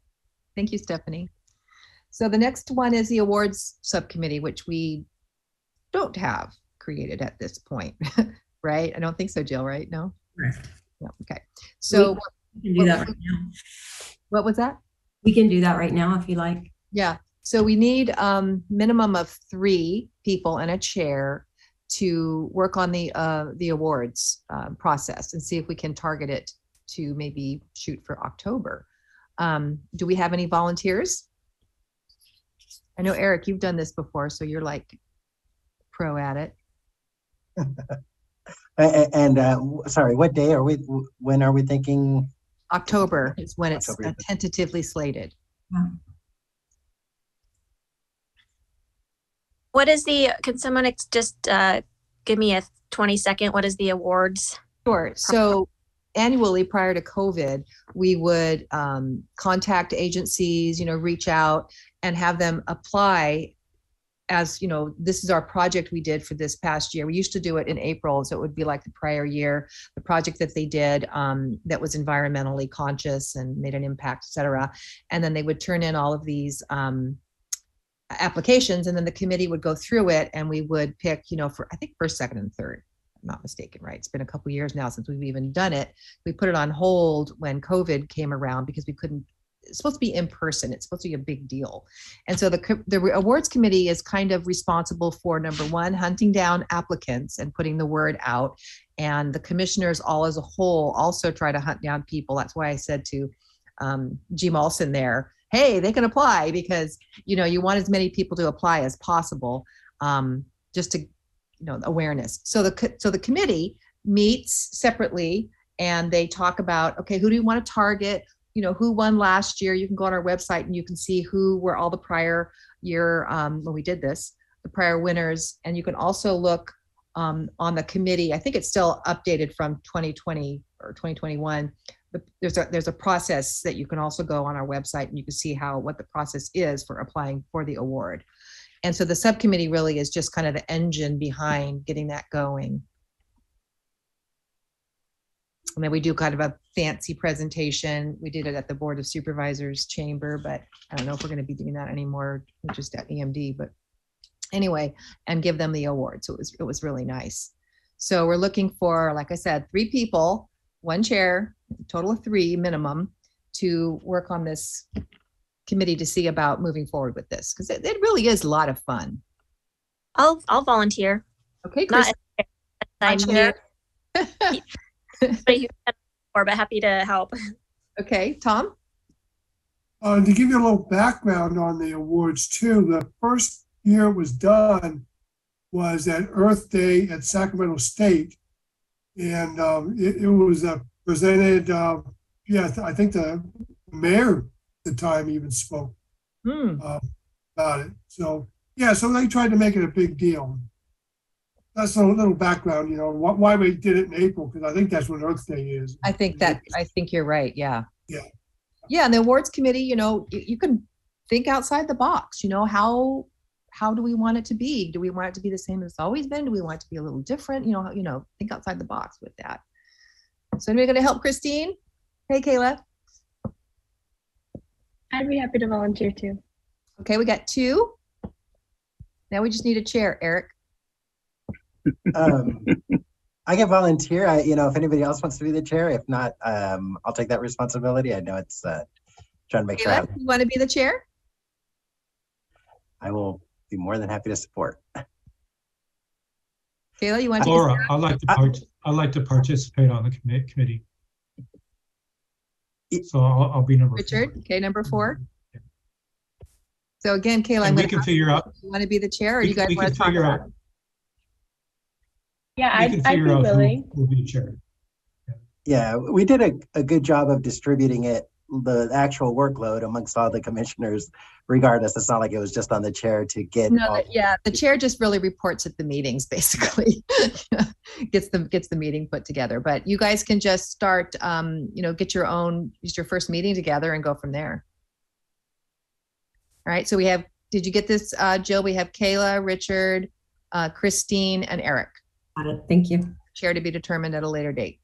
Thank you, Stephanie. So the next one is the awards subcommittee, which we don't have created at this point, right? I don't think so, Jill, right? No? Right. No, okay. So we can do that right now. What was that? We can do that right now if you like. Yeah. So we need minimum of 3 people and a chair to work on the awards process and see if we can target it to maybe shoot for October. Do we have any volunteers? I know, Eric, you've done this before, so you're like pro at it. And sorry, what day are we, when are we thinking? October is when it's October. tentatively slated. What is can someone just give me a 20-second, what is the awards? Sure. So annually prior to COVID, we would contact agencies, reach out and have them apply as, this is our project we did for this past year. We used to do it in April, so it would be like the prior year, the project that they did that was environmentally conscious and made an impact, et cetera. And then they would turn in all of these applications, and then the committee would go through it, and we would pick, for I think first, second, and third. I'm not mistaken, right? It's been a couple years now since we've even done it. We put it on hold when COVID came around because we couldn't. It's supposed to be in person. It's supposed to be a big deal. And so the awards committee is kind of responsible for, number one, hunting down applicants and putting the word out. And the commissioners all as a whole also try to hunt down people. That's why I said to G. Malson there, hey, they can apply, because, you want as many people to apply as possible, just to, awareness. So the committee meets separately and they talk about, okay, who do you want to target? Who won last year? You can go on our website and you can see who were all the prior year, when we did this, the prior winners. And you can also look on the committee. I think it's still updated from 2020 or 2021. But there's a process that you can also go on our website and you can see what the process is for applying for the award. And so the subcommittee really is just kind of the engine behind getting that going. And then we do kind of a fancy presentation. We did it at the Board of Supervisors chamber, but I don't know if we're going to be doing that anymore, just at EMD. But anyway, and give them the award. So it was really nice. So we're looking for, like I said, 3 people, 1 chair, total of 3 minimum, to work on this committee to see about moving forward with this, because it really is a lot of fun. I'll volunteer. Okay, Chris. I'm chair. But happy to help. Okay, Tom? To give you a little background on the awards too, the first year it was done was at Earth Day at Sacramento State. And it was presented, I think the mayor at the time even spoke about it. So, yeah, so they tried to make it a big deal. That's a little background, you know, why we did it in April, because I think that's what Earth Day is. I think you're right. Yeah. Yeah. Yeah. And the awards committee, you know, you can think outside the box, you know, how do we want it to be? Do we want it to be the same as it's always been? Do we want it to be a little different? You know, think outside the box with that. So anybody going to help Christine? Hey, Kayla. I'd be happy to volunteer too. Okay, we got 2. Now we just need a chair, Eric. I can volunteer. If anybody else wants to be the chair, if not, I'll take that responsibility. I know it's trying to make sure. Kayla, you want to be the chair? I will be more than happy to support. Kayla, you want to? Laura, I'd like to participate on the committee. So I'll be number Richard. 4. Okay, number 4. So again, Kayla, we can figure out. You want to be the chair, or you guys want to talk about it? Yeah, I'd be willing. Who will be chair. Yeah, we did a good job of distributing it, the actual workload amongst all the commissioners. Regardless, it's not like it was just on the chair to get. No, the chair just really reports at the meetings, basically. gets the meeting put together. But you guys can just start, get your first meeting together and go from there. All right. So did you get this, Jill? We have Kayla, Richard, Christine, and Eric. Got it. Thank you. Chair to be determined at a later date.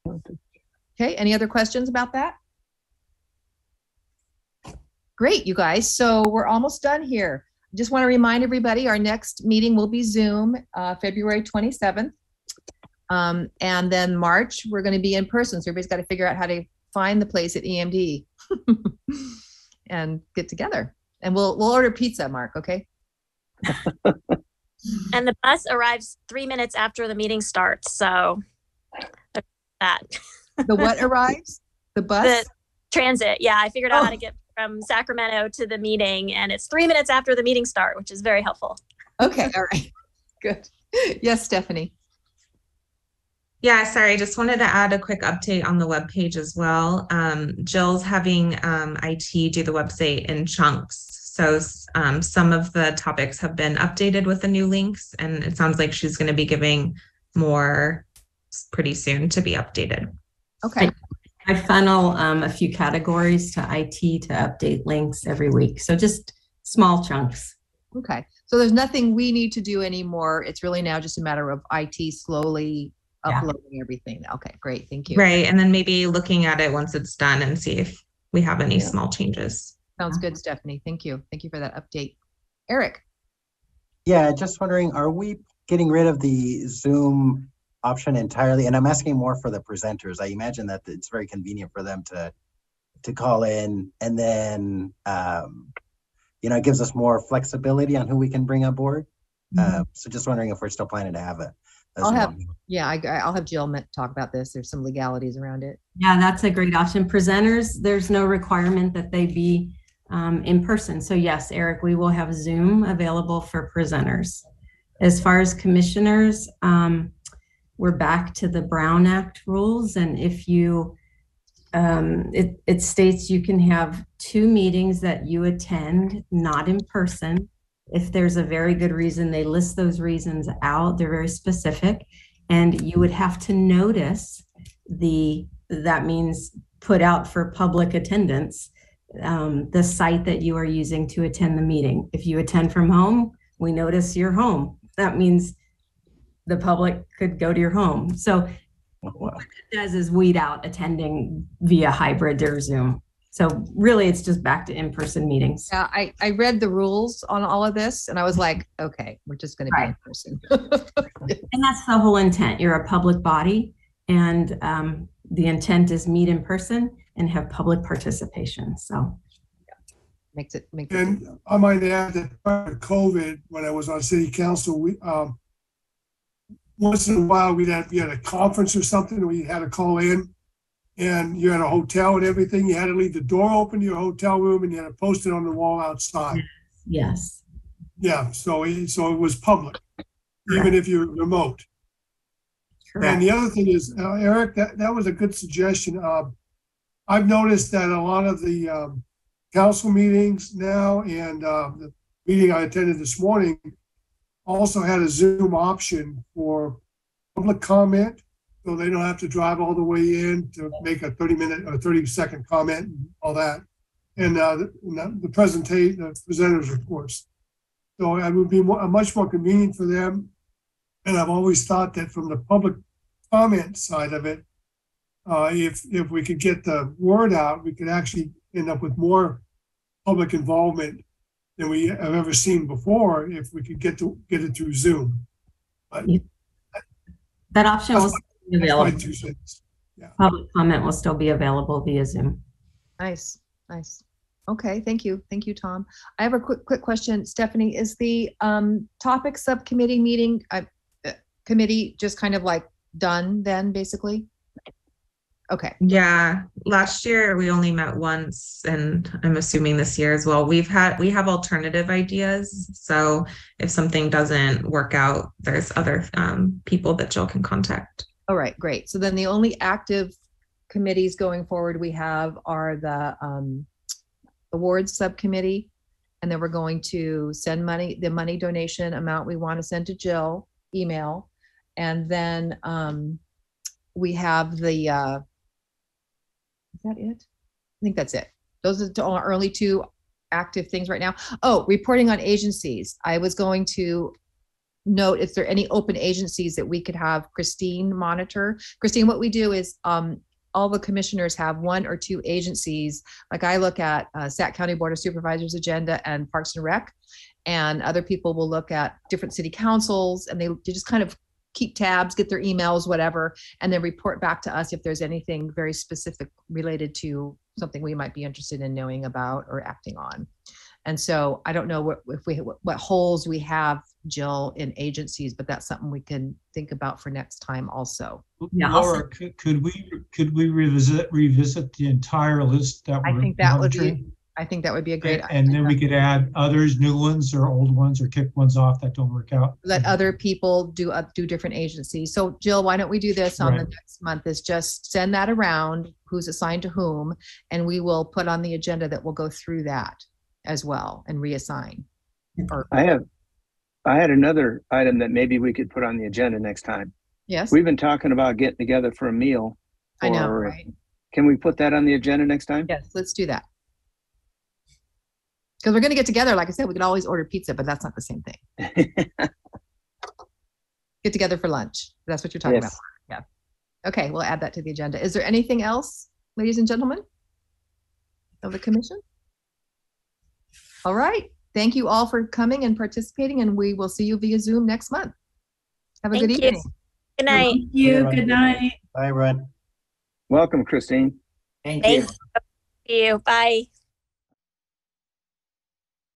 Okay. Any other questions about that? Great, you guys. So we're almost done here. Just want to remind everybody, our next meeting will be Zoom, February 27th. And then March, we're going to be in person. So everybody's got to figure out how to find the place at EMD and get together. And we'll order pizza, Mark, okay? And the bus arrives 3 minutes after the meeting starts. So that. The what arrives? The bus? The transit. Yeah, I figured out how to get from Sacramento to the meeting, and it's 3 minutes after the meeting start, which is very helpful. Okay, all right, good. Yes, Stephanie. Yeah, sorry, I just wanted to add a quick update on the webpage as well. Jill's having IT do the website in chunks. So some of the topics have been updated with the new links, and it sounds like she's going to be giving more pretty soon to be updated. Okay. I funnel a few categories to IT to update links every week. So just small chunks. Okay. So there's nothing we need to do anymore. It's really now just a matter of IT slowly uploading everything. Okay, great. Thank you. Right. And then maybe looking at it once it's done and see if we have any small changes. Sounds good, Stephanie. Thank you. Thank you for that update. Eric. Yeah, just wondering, are we getting rid of the Zoom option entirely? And I'm asking more for the presenters. I imagine that it's very convenient for them to call in, and then it gives us more flexibility on who we can bring on board. So just wondering if we're still planning to have I'll have Jill talk about this. There's some legalities around it. Yeah, that's a great option. Presenters, there's no requirement that they be in person. So yes, Eric, we will have Zoom available for presenters. As far as commissioners, we're back to the Brown Act rules. And if you, it states you can have 2 meetings that you attend, not in person. If there's a very good reason, they list those reasons out. They're very specific. And you would have to notice that means put out for public attendance, the site that you are using to attend the meeting. If you attend from home, we notice you're home. That means the public could go to your home. So what it does is weed out attending via hybrid or Zoom. So really, it's just back to in-person meetings. Yeah, I read the rules on all of this, and I was like, okay, we're just going to be in person. And that's the whole intent. You're a public body, and the intent is meet in person and have public participation. So makes it. And I might add that prior to COVID, when I was on city council, we once in a while we had a conference or something, we had to call in, and you're at a hotel and everything, you had to leave the door open to your hotel room and you had to post it on the wall outside. Yes. Yeah, so it was public, even if you're remote. Correct. And the other thing is, Eric, that was a good suggestion. I've noticed that a lot of the council meetings now and the meeting I attended this morning also had a Zoom option for public comment, so they don't have to drive all the way in to make a 30-minute or 30-second comment and all that. And the presenters, of course. So it would be much more convenient for them. And I've always thought that from the public comment side of it, if we could get the word out, we could actually end up with more public involvement than we have ever seen before if we could get it through Zoom. But that option will still be available. Yeah. Public comment will still be available via Zoom. Nice. Okay, thank you, Tom. I have a quick question, Stephanie. Is the topic subcommittee meeting committee just kind of like done then, basically? Okay. Yeah, last year we only met once, and I'm assuming this year as well. We have alternative ideas. So if something doesn't work out, there's other people that Jill can contact. All right, great. So then the only active committees going forward we have are the awards subcommittee, and then we're going to send the money donation amount we want to send to Jill, email, and then we have the is that it? I think that's it. Those are our only two active things right now. Oh, reporting on agencies. I was going to note if there are any open agencies that we could have Christine monitor. Christine, what we do is all the commissioners have one or two agencies. Like I look at Sac County Board of Supervisors agenda and Parks and Rec, and other people will look at different city councils, and they just kind of keep tabs, get their emails, whatever, and then report back to us if there's anything very specific related to something we might be interested in knowing about or acting on. And so I don't know what holes we have, Jill, in agencies, but that's something we can think about for next time also. Yeah, Laura, could we revisit the entire list that we're monitoring? I think that would be a great idea. And then we could add others, new ones or old ones, or kick ones off that don't work out. Let other people do different agencies. So Jill, why don't we do this on the next month, is just send that around, who's assigned to whom, and we will put on the agenda that we'll go through that as well and reassign. I had another item that maybe we could put on the agenda next time. Yes. We've been talking about getting together for a meal. I know, right? Can we put that on the agenda next time? Yes, let's do that. Because we're going to get together. Like I said, we could always order pizza, but that's not the same thing. Get together for lunch. That's what you're talking about. Yeah. Okay, we'll add that to the agenda. Is there anything else, ladies and gentlemen, of the commission? All right. Thank you all for coming and participating, and we will see you via Zoom next month. Have a good evening. Good night. Thank you. Good night. Bye, everyone. Welcome, Christine. Thank you. Thank you. Bye.